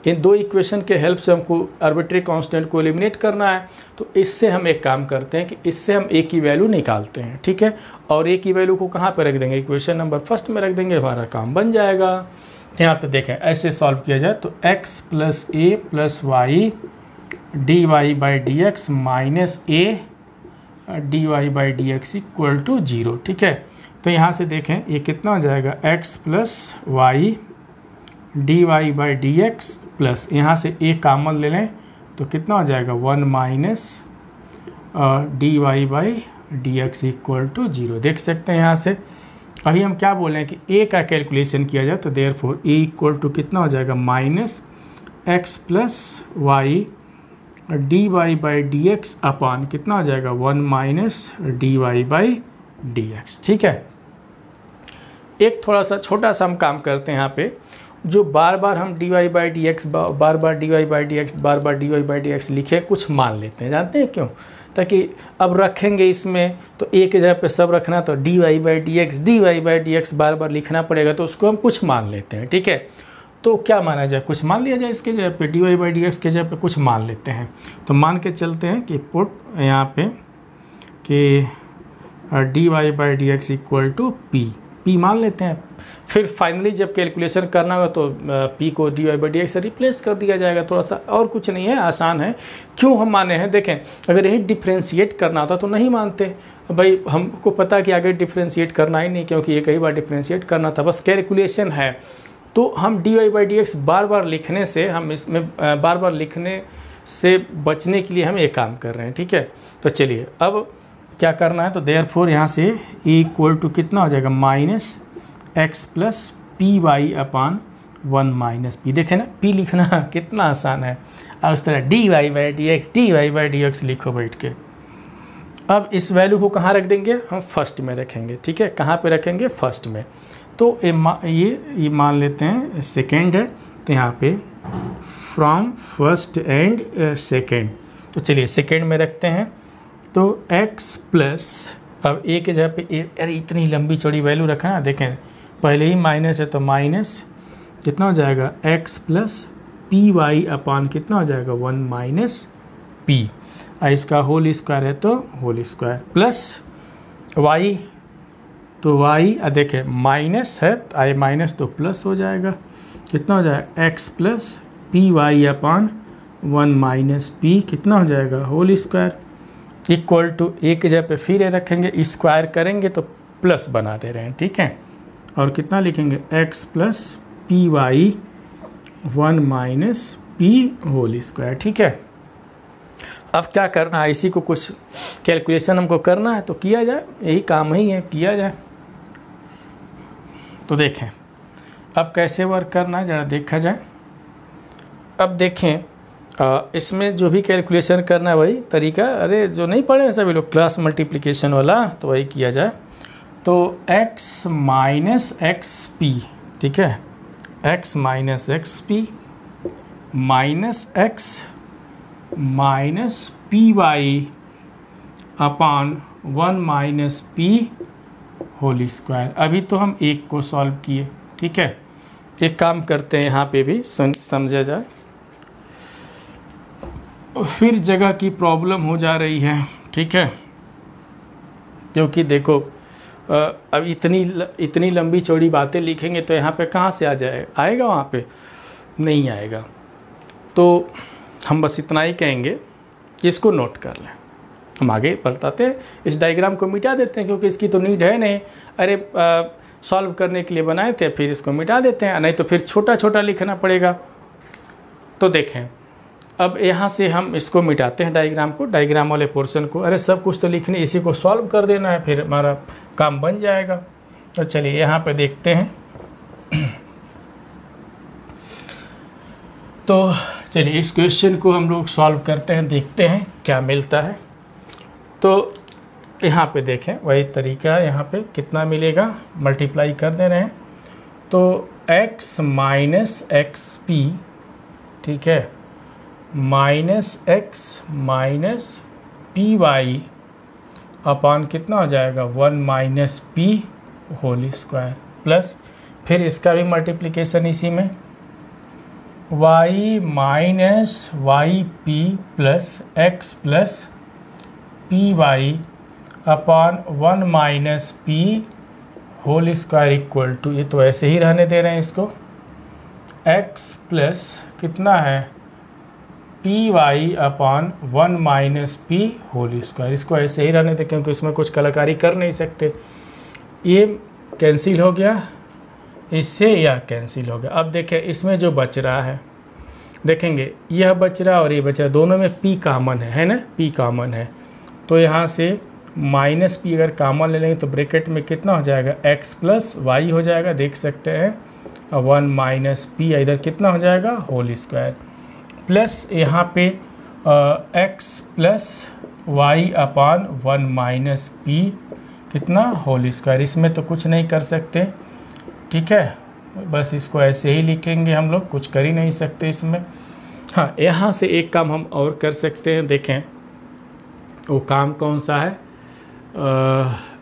S1: इन 2 इक्वेशन के हेल्प से हमको आर्बिट्री कांस्टेंट को एलिमिनेट करना है। तो इससे हम एक काम करते हैं कि इससे हम ए की वैल्यू निकालते हैं, ठीक है। और ए की वैल्यू को कहाँ पर रख देंगे, इक्वेशन नंबर फर्स्ट में रख देंगे, हमारा काम बन जाएगा। यहाँ पे देखें ऐसे सॉल्व किया जाए तो x plus a plus y d Y by D x minus a d Y by D x equal to 0, ठीक है। तो यहाँ से देखें ये कितना हो जाएगा, x plus y d Y by D x plus यहाँ से ए कॉमन ले लें तो कितना हो जाएगा 1 minus d Y by D x equal to 0। देख सकते हैं यहाँ से अभी हम क्या बोल रहे हैं कि ए का कैलकुलेशन किया जाए तो देयरफॉर ए इक्वल टू कितना हो जाएगा minus x plus y d Y by D x upon कितना हो जाएगा 1 minus d Y by D x, ठीक है। एक थोड़ा सा छोटा सा हम काम करते हैं यहाँ पे, जो बार बार हम d Y by D x बार बार d Y by D x बार बार d Y by D x लिखे कुछ मान लेते हैं। जानते हैं क्यों, ताकि अब रखेंगे इसमें तो एक जगह पे सब रखना, तो d Y by D x बार बार लिखना पड़ेगा, तो उसको हम कुछ मान लेते हैं, ठीक है। तो क्या माना जाए, कुछ मान लिया जाए इसके जगह पे, d Y by D x के जगह पे कुछ मान लेते हैं। तो मान के चलते हैं कि पुट यहाँ पे कि d Y by D x equal to p मान लेते हैं। फिर फाइनली जब कैलकुलेशन करना होगा तो पी को d Y by D x से रिप्लेस कर दिया जाएगा। थोड़ा सा और कुछ नहीं है, आसान है। क्यों हम माने हैं, देखें अगर यही डिफ्रेंशिएट करना होता तो नहीं मानते भाई, हमको पता कि आगे डिफ्रेंशिएट करना ही नहीं, क्योंकि ये कई बार डिफ्रेंशिएट करना था, बस कैलकुलेशन है। तो हम d Y by D x बार बार लिखने से, हम इसमें बार बार लिखने से बचने के लिए हम ये काम कर रहे हैं, ठीक है। तो चलिए अब क्या करना है, तो देयरफॉर यहाँ से e इक्वल टू कितना हो जाएगा, minus x plus p y upon 1 minus p. देखें ना, पी लिखना कितना आसान है। और उस तरह d Y by D x लिखो बैठ के। अब इस वैल्यू को कहाँ रख देंगे, हम फर्स्ट में रखेंगे, ठीक है। कहाँ पे रखेंगे, फर्स्ट में। तो ये मान लेते हैं सेकेंड है, तो यहाँ पे फ्रॉम फर्स्ट एंड सेकेंड। तो चलिए सेकेंड में रखते हैं। तो x प्लस, अब a के जगह पे अरे इतनी लंबी चौड़ी वैल्यू रखा है, देखें पहले ही माइनस है तो माइनस कितना हो जाएगा, x plus p y upon कितना हो जाएगा, 1 माइनस पी। इसका होल स्क्वायर है तो होल स्क्वायर प्लस y, तो y देखें माइनस है, आई माइनस तो प्लस हो जाएगा, कितना हो जाएगा, x plus p y upon 1 minus p कितना हो जाएगा, होल स्क्वायर इक्वल टू ए के जगह पे फिर रखेंगे, स्क्वायर करेंगे तो प्लस बना दे रहे हैं, ठीक है। और कितना लिखेंगे, x plus p y 1 minus p whole square, ठीक है। अब क्या करना है, इसी को कुछ कैलकुलेशन हमको करना है तो किया जाए, यही काम ही है, किया जाए। तो देखें अब कैसे वर्क करना है, ज़रा देखा जाए। अब देखें इसमें जो भी कैलकुलेशन करना है वही तरीका, अरे जो नहीं पढ़े हैं सभी लोग क्लास मल्टीप्लिकेशन वाला, तो वही किया जाए। तो x माइनस एक्स पी, ठीक है, x minus x p minus x minus p y upon 1 minus p whole square. अभी तो हम एक को सॉल्व किए, ठीक है। एक काम करते हैं, यहाँ पे भी समझा जाए, फिर जगह की प्रॉब्लम हो जा रही है, ठीक है। क्योंकि देखो अब इतनी लंबी चौड़ी बातें लिखेंगे तो यहाँ पे कहाँ से आएगा, वहाँ पे नहीं आएगा। तो हम बस इतना ही कहेंगे कि इसको नोट कर लें। हम आगे बताते हैं, इस डायग्राम को मिटा देते हैं क्योंकि इसकी तो नीड है नहीं। अरे सॉल्व करने के लिए बनाए थे, फिर इसको मिटा देते हैं, नहीं तो फिर छोटा छोटा लिखना पड़ेगा। तो देखें अब यहाँ से हम इसको मिटाते हैं, डायग्राम को, डायग्राम वाले पोर्शन को। अरे सब कुछ तो लिखने, इसी को सॉल्व कर देना है, फिर हमारा काम बन जाएगा। तो चलिए यहाँ पे देखते हैं। तो चलिए इस क्वेश्चन को हम लोग सॉल्व करते हैं, देखते हैं क्या मिलता है। तो यहाँ पे देखें वही तरीका है, यहाँ पे कितना मिलेगा, मल्टीप्लाई कर दे रहे हैं। तो x माइनस एक्स पी, ठीक है, minus x minus p y upon कितना हो जाएगा, 1 minus p whole square plus फिर इसका भी मल्टीप्लिकेशन इसी में, y minus y p plus x plus p y upon 1 minus p whole square equal to, ये तो ऐसे ही रहने दे रहे हैं इसको, x प्लस कितना है, P y upon 1 minus p whole square. इसको ऐसे ही रहने दें क्योंकि इसमें कुछ कलाकारी कर नहीं सकते। ये कैंसिल हो गया इससे, या कैंसिल हो गया। अब देखें इसमें जो बच रहा है, देखेंगे यह बच रहा और ये बच रहा, दोनों में p कॉमन है ना, p कॉमन है। तो यहाँ से माइनस पी अगर कॉमन ले लेंगे तो ब्रैकेट में कितना हो जाएगा, x प्लस वाई हो जाएगा, देख सकते हैं, 1 माइनस पी इधर कितना हो जाएगा, होल स्क्वायर प्लस यहाँ पे x plus Y upon 1 minus p कितना, होल स्क्वायर। इसमें तो कुछ नहीं कर सकते, ठीक है, बस इसको ऐसे ही लिखेंगे हम लोग, कुछ कर ही नहीं सकते इसमें। हाँ, यहाँ से एक काम हम और कर सकते हैं, देखें वो काम कौन सा है।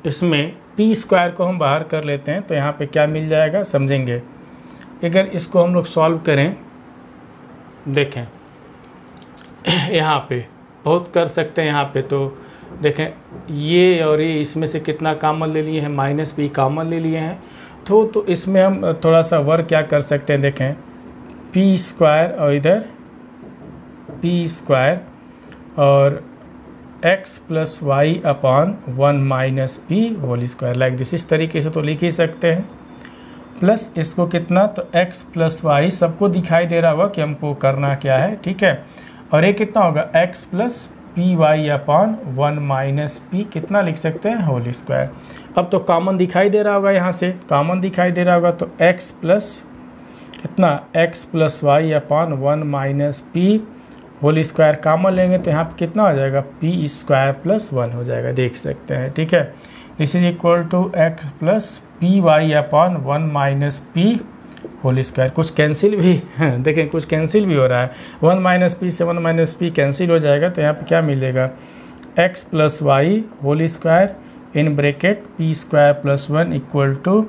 S1: इसमें पी स्क्वायर को हम बाहर कर लेते हैं तो यहाँ पे क्या मिल जाएगा, समझेंगे। अगर इसको हम लोग सॉल्व करें, देखें यहाँ पे बहुत कर सकते हैं। यहाँ पे तो देखें ये और ये इसमें से कितना कॉमन ले लिए हैं, माइनस बी कॉमन ले लिए हैं। तो इसमें हम थोड़ा सा वर्क क्या कर सकते हैं, देखें पी स्क्वायर और इधर पी स्क्वायर और x plus y upon 1 minus p whole square, like this. इस तरीके से तो लिख ही सकते हैं। प्लस इसको कितना, तो x प्लस वाई सबको दिखाई दे रहा होगा कि हमको करना क्या है, ठीक है। और ये कितना होगा, x plus p y upon 1 minus p कितना लिख सकते हैं, होल स्क्वायर। अब तो कॉमन दिखाई दे रहा होगा, यहाँ से कॉमन दिखाई दे रहा होगा, तो x प्लस कितना, x plus y upon 1 minus p whole square common लेंगे तो यहाँ पे कितना हो जाएगा, पी स्क्वायर प्लस 1 हो जाएगा, देख सकते हैं, ठीक है। This is equal to x plus p y upon 1 minus p whole square. कुछ कैंसिल भी देखें, कुछ कैंसिल भी हो रहा है। 1 माइनस पी से 1 माइनस पी कैंसिल हो जाएगा, तो यहाँ पे क्या मिलेगा, x plus y whole square in bracket p square plus 1 equal to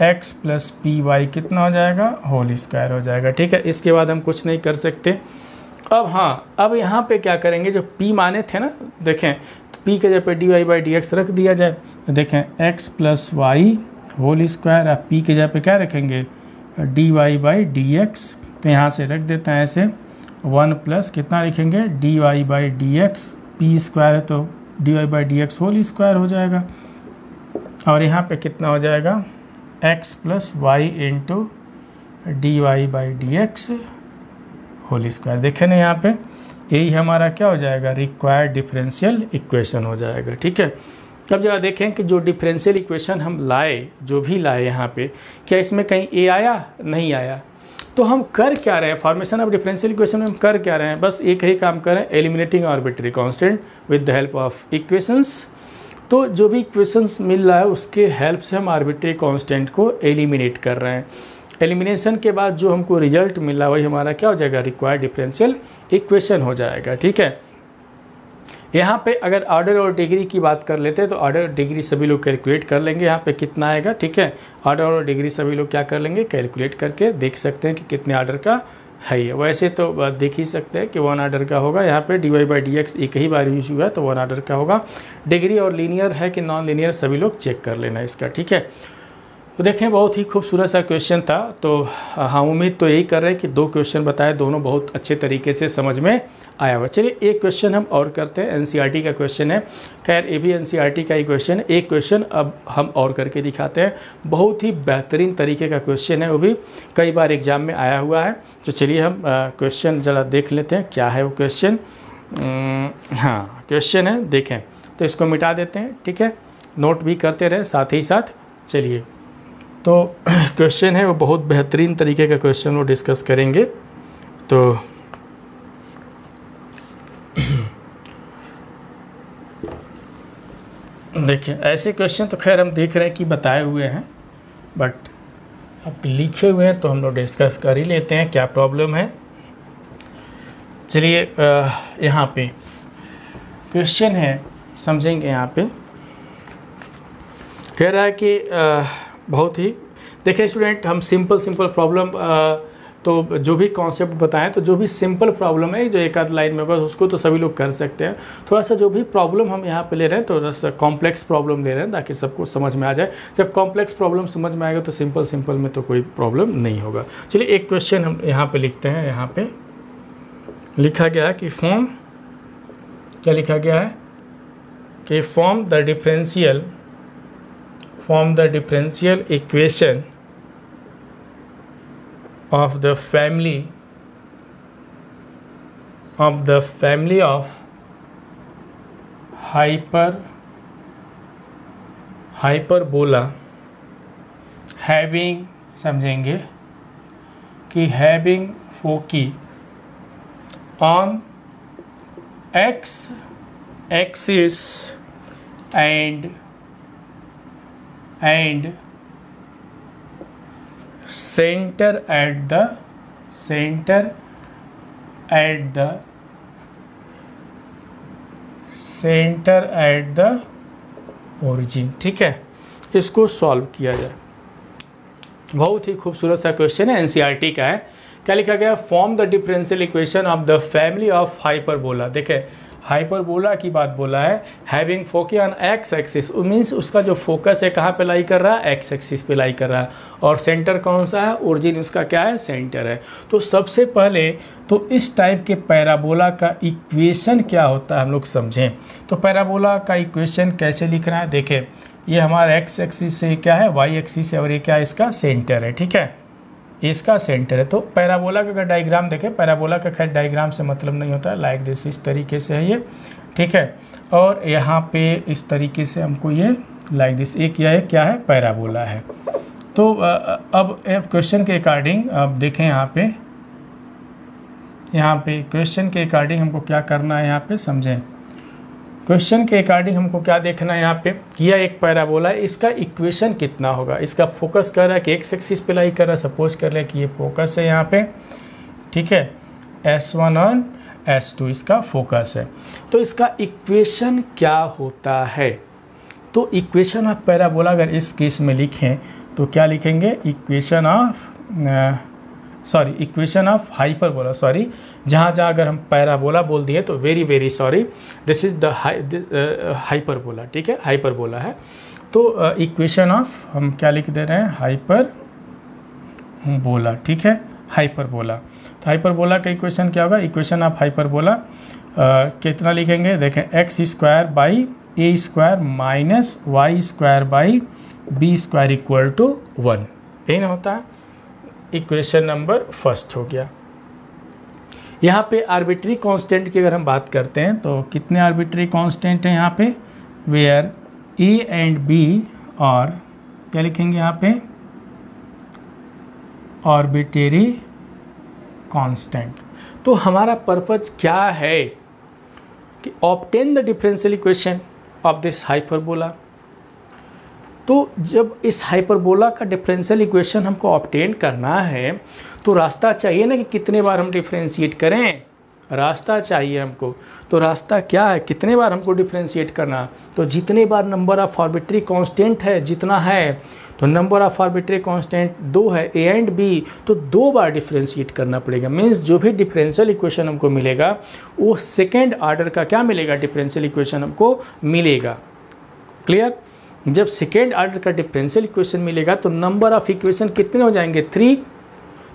S1: x plus p y कितना हो जाएगा, होल स्क्वायर हो जाएगा, ठीक है। इसके बाद हम कुछ नहीं कर सकते। अब हाँ, अब यहाँ पे क्या करेंगे, जो p माने थे ना, देखें तो p के जगह पे dy बाई डी एक्स रख दिया जाए, तो देखें x plus y whole square, अब p के जगह पे क्या रखेंगे, dy बाई डी एक्स, तो यहाँ से रख देते हैं ऐसे 1 प्लस कितना लिखेंगे, dy by D x, p square है तो dy by D x whole square हो जाएगा। और यहाँ पे कितना हो जाएगा, x plus y into d Y by D x whole square. देखें ना यहाँ पे, यही हमारा क्या हो जाएगा, रिक्वायर्ड डिफरेंशियल इक्वेशन हो जाएगा, ठीक है। अब जरा देखें कि जो डिफरेंशियल इक्वेशन हम लाए, जो भी लाए यहाँ पे, क्या इसमें कहीं ए आया, नहीं आया। तो हम कर क्या रहे हैं, फॉर्मेशन ऑफ डिफरेंशियल इक्वेशन में हम कर क्या रहे हैं, बस एक ही काम करें, eliminating arbitrary constant with the help of equations. तो जो भी इक्वेशंस मिल रहा है उसके हेल्प से हम आर्बिट्री कांस्टेंट को एलिमिनेट कर रहे हैं। एलिमिनेशन के बाद जो हमको रिजल्ट मिला वही हमारा क्या हो जाएगा, रिक्वायर्ड डिफरेंशियल इक्वेशन हो जाएगा, ठीक है। यहाँ पे अगर ऑर्डर और डिग्री की बात कर लेते हैं तो ऑर्डर और डिग्री सभी लोग कैलकुलेट कर लेंगे, यहाँ पे कितना आएगा, ठीक है। ऑर्डर और डिग्री सभी लोग क्या कर लेंगे, कैलकुलेट करके देख सकते हैं कि कितने ऑर्डर का है ये। वैसे तो देख ही सकते हैं कि 1 ऑर्डर का होगा, यहाँ पे dy बाई डी एक्स एक ही बार यूज हुआ है तो 1 ऑर्डर का होगा। डिग्री और लीनियर है कि नॉन लीनियर सभी लोग चेक कर लेना इसका, ठीक है। तो देखें बहुत ही खूबसूरत सा क्वेश्चन था। तो हम उम्मीद तो यही कर रहे हैं कि 2 क्वेश्चन बताए, दोनों बहुत अच्छे तरीके से समझ में आया हुआ। चलिए एक क्वेश्चन हम और करते हैं, एनसीईआरटी का क्वेश्चन है। खैर ये भी एनसीईआरटी का ही क्वेश्चन है। एक क्वेश्चन अब हम और करके दिखाते हैं, बहुत ही बेहतरीन तरीके का क्वेश्चन है, वो भी कई बार एग्जाम में आया हुआ है। तो चलिए हम क्वेश्चन ज़रा देख लेते हैं क्या है वो क्वेश्चन। हाँ क्वेश्चन है, देखें तो इसको मिटा देते हैं, ठीक है। नोट भी करते रहे साथ ही साथ। चलिए तो क्वेश्चन है वो बहुत बेहतरीन तरीके का क्वेश्चन वो डिस्कस करेंगे। तो देखिए ऐसे क्वेश्चन तो खैर हम देख रहे हैं कि बताए हुए हैं, बट अब लिखे हुए हैं तो हम लोग डिस्कस कर ही लेते हैं क्या प्रॉब्लम है। चलिए यहाँ पे क्वेश्चन है, समझेंगे। यहाँ पे कह रहा है कि बहुत ही देखिए स्टूडेंट, हम सिंपल प्रॉब्लम तो जो भी कॉन्सेप्ट बताएं, तो जो भी सिंपल प्रॉब्लम है जो एक आध लाइन में बस उसको तो सभी लोग कर सकते हैं। थोड़ा सा जो भी प्रॉब्लम हम यहाँ पे ले रहे हैं थोड़ा सा कॉम्प्लेक्स प्रॉब्लम ले रहे हैं ताकि सबको समझ में आ जाए। जब कॉम्प्लेक्स प्रॉब्लम समझ में आएगा तो सिंपल में तो कोई प्रॉब्लम नहीं होगा। चलिए एक क्वेश्चन हम यहाँ पे लिखते हैं। यहाँ पे लिखा गया है कि फॉर्म, क्या लिखा गया है कि form the differential equation of the family of hyperbola having, समझेंगे कि having foci on x axis and center at the origin, ठीक है। इसको सॉल्व किया जाए। बहुत ही खूबसूरत सा क्वेश्चन है, एनसीईआरटी का है। क्या लिखा गया, form the differential equation of the family of hyperbola. देखें हाइपरबोला की बात बोला है, having focus on x axis, means उसका जो फोकस है कहाँ पे लाई कर रहा है, एक्स एक्सिस पे लाई कर रहा है, और सेंटर कौन सा है, ओरिजिन उसका क्या है, सेंटर है। तो सबसे पहले तो इस टाइप के पैराबोला का इक्वेशन क्या होता है हम लोग समझें। तो पैराबोला का इक्वेशन कैसे लिखना है, देखें ये हमारा एक्स एक्सिस से क्या है, वाई एक्सिस है, और ये क्या है, इसका सेंटर है, ठीक है, इसका सेंटर है। तो पैराबोला का अगर डायग्राम देखें, पैराबोला का खैर डायग्राम से मतलब नहीं होता है, लाइक दिस, इस तरीके से है ये, ठीक है, और यहाँ पे इस तरीके से हमको ये लाइक दिस, एक यह क्या है, पैराबोला है। तो अब क्वेश्चन के अकॉर्डिंग अब देखें यहाँ पे क्वेश्चन के अकॉर्डिंग हमको क्या करना है, यहाँ पे समझें, क्वेश्चन के अकॉर्डिंग हमको क्या देखना है, यहाँ पे किया एक पैराबोला है, इसका इक्वेशन कितना होगा, इसका फोकस कर रहा है कि एक्स एक्सिस पे लाई कर रहा है, सपोज कर ले कि ये फोकस है यहाँ पे, ठीक है, S1 और S2 इसका फोकस है। तो इसका इक्वेशन क्या होता है, तो इक्वेशन ऑफ पैराबोला अगर इस केस में लिखें तो क्या लिखेंगे, इक्वेशन ऑफ हाइपरबोला, सॉरी जहाँ अगर हम पैराबोला बोल दिए तो very very sorry, this is the hyperbola, ठीक है, हाइपरबोला है। तो इक्वेशन ऑफ हम क्या लिख दे रहे हैं, हाइपरबोला, ठीक है, हाइपरबोला। तो हाइपरबोला का इक्वेशन क्या होगा, इक्वेशन ऑफ हाइपरबोला कितना लिखेंगे, देखें x square by a square minus y square by b square equal to 1, यही ना होता है। इक्वेशन नंबर फर्स्ट हो गया। यहाँ पे आर्बिट्री कांस्टेंट की अगर हम बात करते हैं तो कितने आर्बिट्री कांस्टेंट हैं यहाँ पे, वेयर ए एंड बी, और क्या लिखेंगे यहाँ पे, आर्बिट्री कांस्टेंट। तो हमारा पर्पज क्या है कि obtain the differential equation of this hyperbola. तो जब इस हाइपरबोला का डिफरेंशियल इक्वेशन हमको ऑब्टेन करना है तो रास्ता चाहिए ना कि कितने बार हम डिफरेंशिएट करें, रास्ता चाहिए हमको। तो रास्ता क्या है, कितने बार हमको डिफरेंशिएट करना, तो जितने बार नंबर ऑफ आर्बिट्री कांस्टेंट है जितना है, तो नंबर ऑफ आर्बिट्री कांस्टेंट 2 है, ए एंड बी, तो 2 बार डिफरेंशिएट करना पड़ेगा। मीन्स जो भी डिफरेंशियल इक्वेशन हमको मिलेगा वो सेकेंड ऑर्डर का क्या मिलेगा, डिफरेंशियल इक्वेशन हमको मिलेगा। क्लियर, जब सेकेंड ऑर्डर का डिफरेंशियल इक्वेशन मिलेगा तो नंबर ऑफ इक्वेशन कितने हो जाएंगे, 3।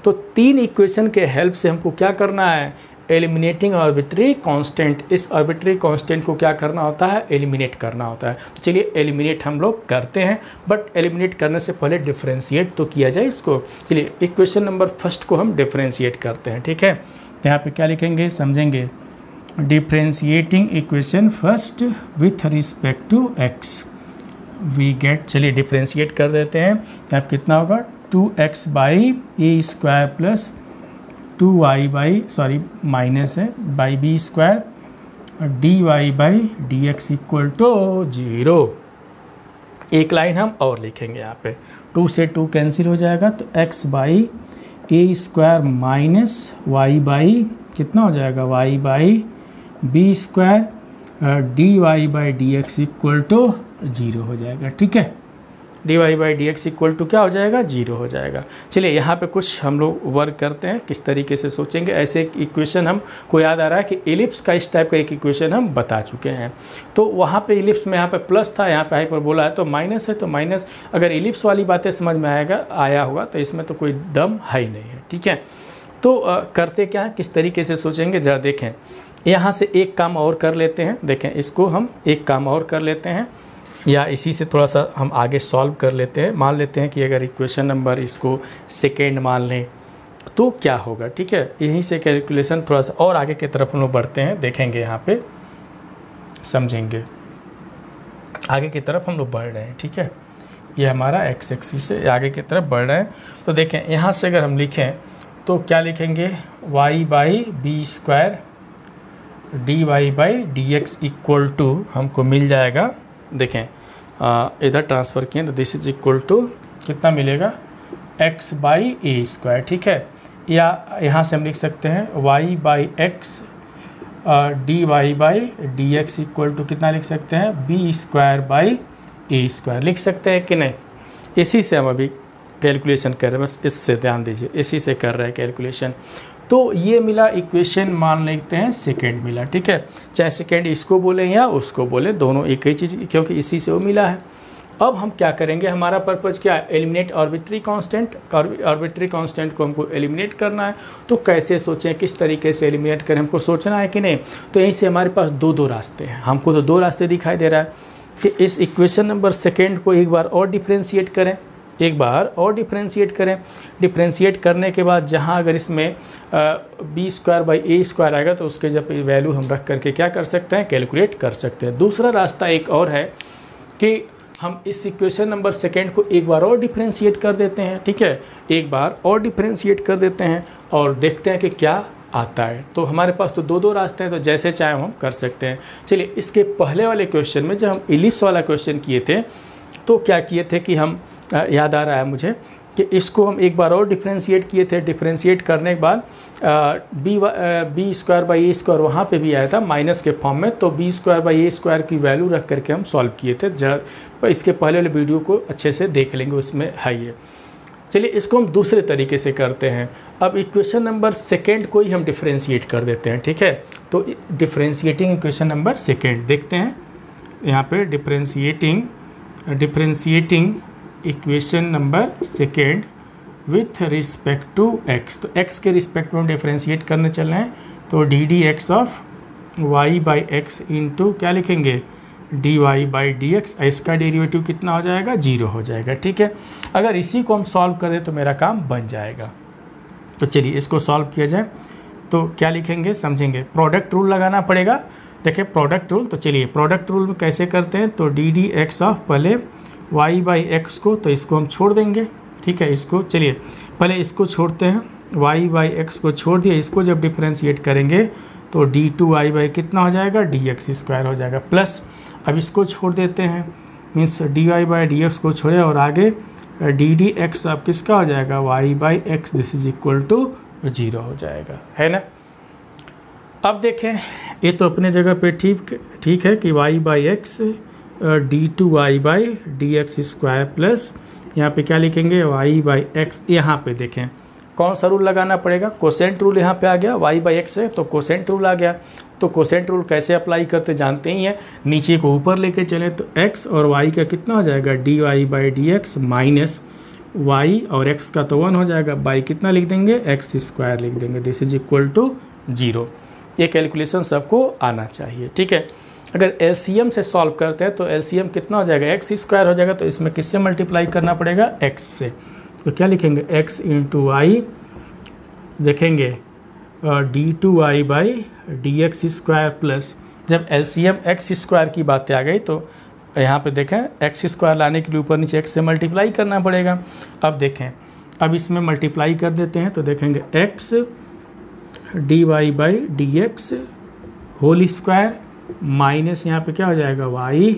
S1: तो 3 इक्वेशन के हेल्प से हमको क्या करना है, एलिमिनेटिंग आर्बिट्री कांस्टेंट। इस आर्बिट्री कांस्टेंट को क्या करना होता है, एलिमिनेट करना होता है। चलिए एलिमिनेट हम लोग करते हैं, बट एलिमिनेट करने से पहले डिफरेंशिएट तो किया जाए इसको। चलिए इक्वेशन नंबर फर्स्ट को हम डिफरेंशिएट करते हैं, ठीक है। यहाँ पे क्या लिखेंगे, समझेंगे, differentiating equation first with respect to x we get, चलिए डिफरेंशिएट कर देते हैं। यहाँ पे कितना होगा, 2x by a square plus 2y by, sorry minus है, by b square dy by D x equal to 0। एक लाइन हम और लिखेंगे यहाँ पे, 2 से 2 कैंसिल हो जाएगा, तो x by a square minus y by कितना हो जाएगा, y by b square d Y by D x equal to 0 हो जाएगा, ठीक है। D Y by D x equal to क्या हो जाएगा, 0 हो जाएगा। चलिए यहाँ पे कुछ हम लोग वर्क करते हैं, किस तरीके से सोचेंगे। ऐसे एक इक्वेशन हमको याद आ रहा है कि एलिप्स का इस टाइप का एक इक्वेशन हम बता चुके हैं। तो वहाँ पे एलिप्स में यहाँ पे प्लस था, यहाँ पे हाइपरबोला है तो माइनस है, तो माइनस अगर एलिप्स वाली बातें समझ में आया होगा तो इसमें तो कोई दम है ही नहीं है, ठीक है। तो करते क्या है, किस तरीके से सोचेंगे जरा देखें। यहाँ से एक काम और कर लेते हैं, देखें इसको हम एक काम और कर लेते हैं, या इसी से थोड़ा सा हम आगे सॉल्व कर लेते हैं। मान लेते हैं कि अगर इक्वेशन नंबर इसको सेकेंड मान लें तो क्या होगा, ठीक है। यहीं से कैलकुलेशन थोड़ा सा और आगे की तरफ हम लोग बढ़ते हैं, देखेंगे यहाँ पे समझेंगे, आगे की तरफ हम लोग बढ़ रहे हैं, ठीक है। ये हमारा एक्स एक्सिस से आगे की तरफ बढ़ रहे हैं। तो देखें यहाँ से अगर हम लिखें तो क्या लिखेंगे, y by b square d Y by D x equal to हमको मिल जाएगा, देखें इधर ट्रांसफ़र किए तो दिस इज इक्वल टू कितना मिलेगा, x बाई ए स्क्वायर, ठीक है। या यहाँ से हम लिख सकते हैं y by x d Y by D x equal to कितना लिख सकते हैं, b square by a square लिख सकते हैं कि नहीं। इसी से हम अभी कैलकुलेशन कर रहे हैं, बस इससे ध्यान दीजिए, इसी से कर रहे हैं कैलकुलेशन। तो ये मिला इक्वेशन, मान लेते हैं सेकेंड मिला, ठीक है, चाहे सेकेंड इसको बोले या उसको बोले, दोनों एक ही चीज़, क्योंकि इसी से वो मिला है। अब हम क्या करेंगे, हमारा पर्पज़ क्या है, eliminate arbitrary constant. Arbitrary constant को हमको एलिमिनेट करना है। तो कैसे सोचें, किस तरीके से एलिमिनेट करें, हमको सोचना है कि नहीं। तो यहीं से हमारे पास दो रास्ते हैं, हमको तो दो रास्ते दिखाई दे रहा है कि इस इक्वेशन नंबर सेकेंड को एक बार और डिफ्रेंशिएट करें, एक बार और डिफ्रेंशिएट करें। डिफ्रेंशिएट करने के बाद जहाँ अगर इसमें b² आएगा तो उसके जब वैल्यू हम रख करके क्या कर सकते हैं, कैलकुलेट कर सकते हैं। दूसरा रास्ता एक और है कि हम इस इक्वेशन नंबर सेकेंड को एक बार और डिफ्रेंशिएट कर देते हैं, ठीक है, एक बार और डिफ्रेंशिएट कर देते हैं और देखते हैं कि क्या आता है। तो हमारे पास तो दो रास्ते हैं, तो जैसे चाहे हम कर सकते हैं। चलिए, इसके पहले वाले क्वेश्चन में जब हम इलिप्स वाला क्वेश्चन किए थे तो क्या किए थे कि हम याद आ रहा है मुझे कि इसको हम एक बार और डिफ्रेंशिएट किए थे। डिफ्रेंशिएट करने के बाद b² वहाँ पे भी आया था माइनस के फॉर्म में, तो b² की वैल्यू रख करके हम सॉल्व किए थे। जरा इसके पहले वाले वीडियो को अच्छे से देख लेंगे, उसमें है ये। चलिए, इसको हम दूसरे तरीके से करते हैं। अब इक्वेशन नंबर सेकेंड को ही हम डिफ्रेंशिएट कर देते हैं, ठीक है। तो डिफ्रेंशिएटिंग इक्वेशन नंबर सेकेंड देखते हैं यहाँ पे, differentiating equation number second with respect to x। तो x के रिस्पेक्ट में हम डिफ्रेंशिएट करने चल रहे हैं, तो ddx ऑफ y/x इंटू क्या लिखेंगे, dy/dx। इसका डेरिवेटिव कितना हो जाएगा, 0 हो जाएगा, ठीक है। अगर इसी को हम सॉल्व करें तो मेरा काम बन जाएगा। तो चलिए इसको सॉल्व किया जाए, तो क्या लिखेंगे समझेंगे। प्रोडक्ट रूल लगाना पड़ेगा, देखिए प्रोडक्ट रूल। तो चलिए प्रोडक्ट रूल में कैसे करते हैं, तो ddx ऑफ पहले y/x को, तो इसको हम छोड़ देंगे, ठीक है। इसको चलिए पहले इसको छोड़ते हैं, y/x को छोड़ दिया। इसको जब डिफ्रेंशिएट करेंगे तो d2y/ कितना हो जाएगा, dx² हो जाएगा, प्लस अब इसको छोड़ देते हैं, मीन्स dy/dx को छोड़े और आगे ddx अब किसका हो जाएगा, y/x, this is equal to 0 हो जाएगा, है ना। अब देखें, ये तो अपने जगह पे ठीक है कि y/x d2y/dx² प्लस यहाँ पे क्या लिखेंगे, y/x। यहाँ पे देखें कौन सा रूल लगाना पड़ेगा, कोसेंट रूल यहाँ पे आ गया, y/x है तो कोसेंट रूल आ गया। तो कोसेंट रूल कैसे अप्लाई करते जानते ही हैं, नीचे को ऊपर लेके चले तो x और y का कितना हो जाएगा, dy/dx माइनस y और x का तो 1 हो जाएगा, बाई कितना लिख देंगे, x² लिख देंगे, दिस इज इक्वल टू 0। ये कैलकुलेशन सबको आना चाहिए, ठीक है। अगर एलसीएम से सॉल्व करते हैं तो एलसीएम कितना हो जाएगा, x² हो जाएगा, तो इसमें किससे मल्टीप्लाई करना पड़ेगा, x से। तो क्या लिखेंगे, x इंटू y, देखेंगे d2y/dx² प्लस, जब एलसीएम x² की बातें आ गई तो यहाँ पे देखें x² लाने के लिए ऊपर नीचे x से मल्टीप्लाई करना पड़ेगा। अब देखें, अब इसमें मल्टीप्लाई कर देते हैं, तो देखेंगे x dy/dx whole square minus यहाँ पे क्या हो जाएगा, y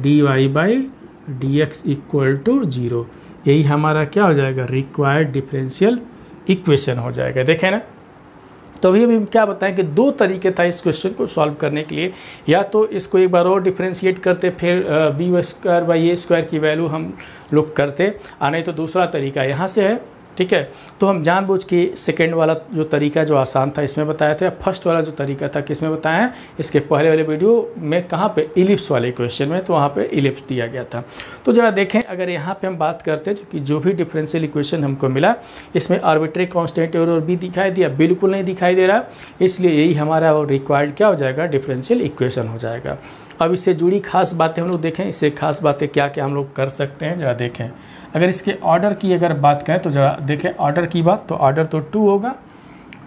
S1: dy/dx इक्वल टू 0। यही हमारा क्या हो जाएगा, रिक्वायर्ड डिफरेंशियल इक्वेशन हो जाएगा, देखें ना। तो अभी हम क्या बताएं कि दो तरीके था इस क्वेश्चन को सॉल्व करने के लिए, या तो इसको एक बार और डिफरेंशिएट करते, फिर b² की वैल्यू हम लोग करते, नहीं तो दूसरा तरीका यहाँ से है, ठीक है। तो हम जानबूझ के सेकेंड वाला जो तरीका जो आसान था इसमें बताया था, फर्स्ट वाला जो तरीका था किसमें बताया है, इसके पहले वाले वीडियो में, कहाँ पे, इलिप्स वाले क्वेश्चन में, तो वहाँ पे इलिप्स दिया गया था। तो ज़रा देखें, अगर यहाँ पे हम बात करते हैं कि जो भी डिफरेंशियल इक्वेशन हमको मिला इसमें आर्बिट्री कांस्टेंट और भी दिखाई दिया, बिल्कुल नहीं दिखाई दे रहा, इसलिए यही हमारा रिक्वायर्ड क्या हो जाएगा, डिफरेंशियल इक्वेशन हो जाएगा। अब इससे जुड़ी खास बातें हम लोग देखें, इससे खास बातें क्या क्या हम लोग कर सकते हैं, ज़रा देखें। अगर इसके ऑर्डर की अगर बात करें तो ज़रा देखें ऑर्डर की बात, तो ऑर्डर तो 2 होगा,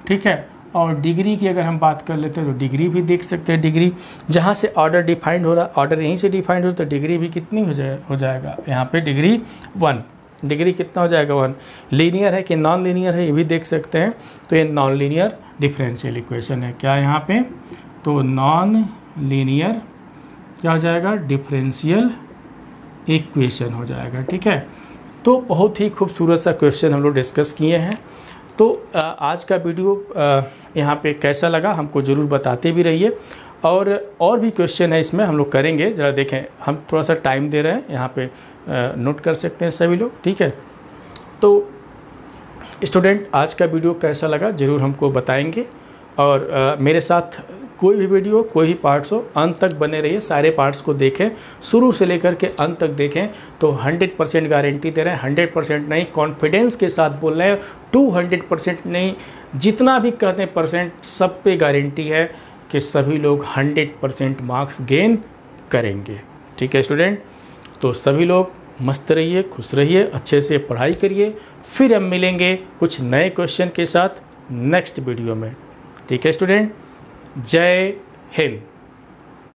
S1: ठीक है। और डिग्री की अगर हम बात कर लेते हैं तो डिग्री भी देख सकते हैं, डिग्री जहाँ से ऑर्डर डिफाइंड हो रहा, ऑर्डर यहीं से डिफाइंड हो, तो डिग्री भी कितनी हो जाएगा यहाँ पे, डिग्री 1। डिग्री कितना हो जाएगा, 1। लीनियर है कि नॉन लीनियर है ये भी देख सकते हैं, तो ये नॉन लीनियर डिफरेंशियल इक्वेशन है क्या यहाँ पे, तो नॉन लीनियर क्या हो जाएगा, डिफरेंशियल इक्वेशन हो जाएगा, ठीक है। तो बहुत ही खूबसूरत सा क्वेश्चन हम लोग डिस्कस किए हैं। तो आज का वीडियो यहाँ पे कैसा लगा हमको ज़रूर बताते भी रहिए, और भी क्वेश्चन है इसमें हम लोग करेंगे, ज़रा देखें, हम थोड़ा सा टाइम दे रहे हैं यहाँ पे, नोट कर सकते हैं सभी लोग, ठीक है। तो स्टूडेंट आज का वीडियो कैसा लगा ज़रूर हमको बताएंगे, और मेरे साथ कोई भी वीडियो कोई भी पार्ट्स हो अंत तक बने रहिए, सारे पार्ट्स को देखें, शुरू से लेकर के अंत तक देखें। तो 100% गारंटी दे रहे हैं, 100% नहीं, कॉन्फिडेंस के साथ बोल रहे हैं, 200% नहीं, जितना भी कहते हैं परसेंट, सब पे गारंटी है कि सभी लोग 100% मार्क्स गेन करेंगे। ठीक है स्टूडेंट, तो सभी लोग मस्त रहिए, खुश रहिए, अच्छे से पढ़ाई करिए। फिर हम मिलेंगे कुछ नए क्वेश्चन के साथ नेक्स्ट वीडियो में। ठीक है स्टूडेंट, जय हिंद।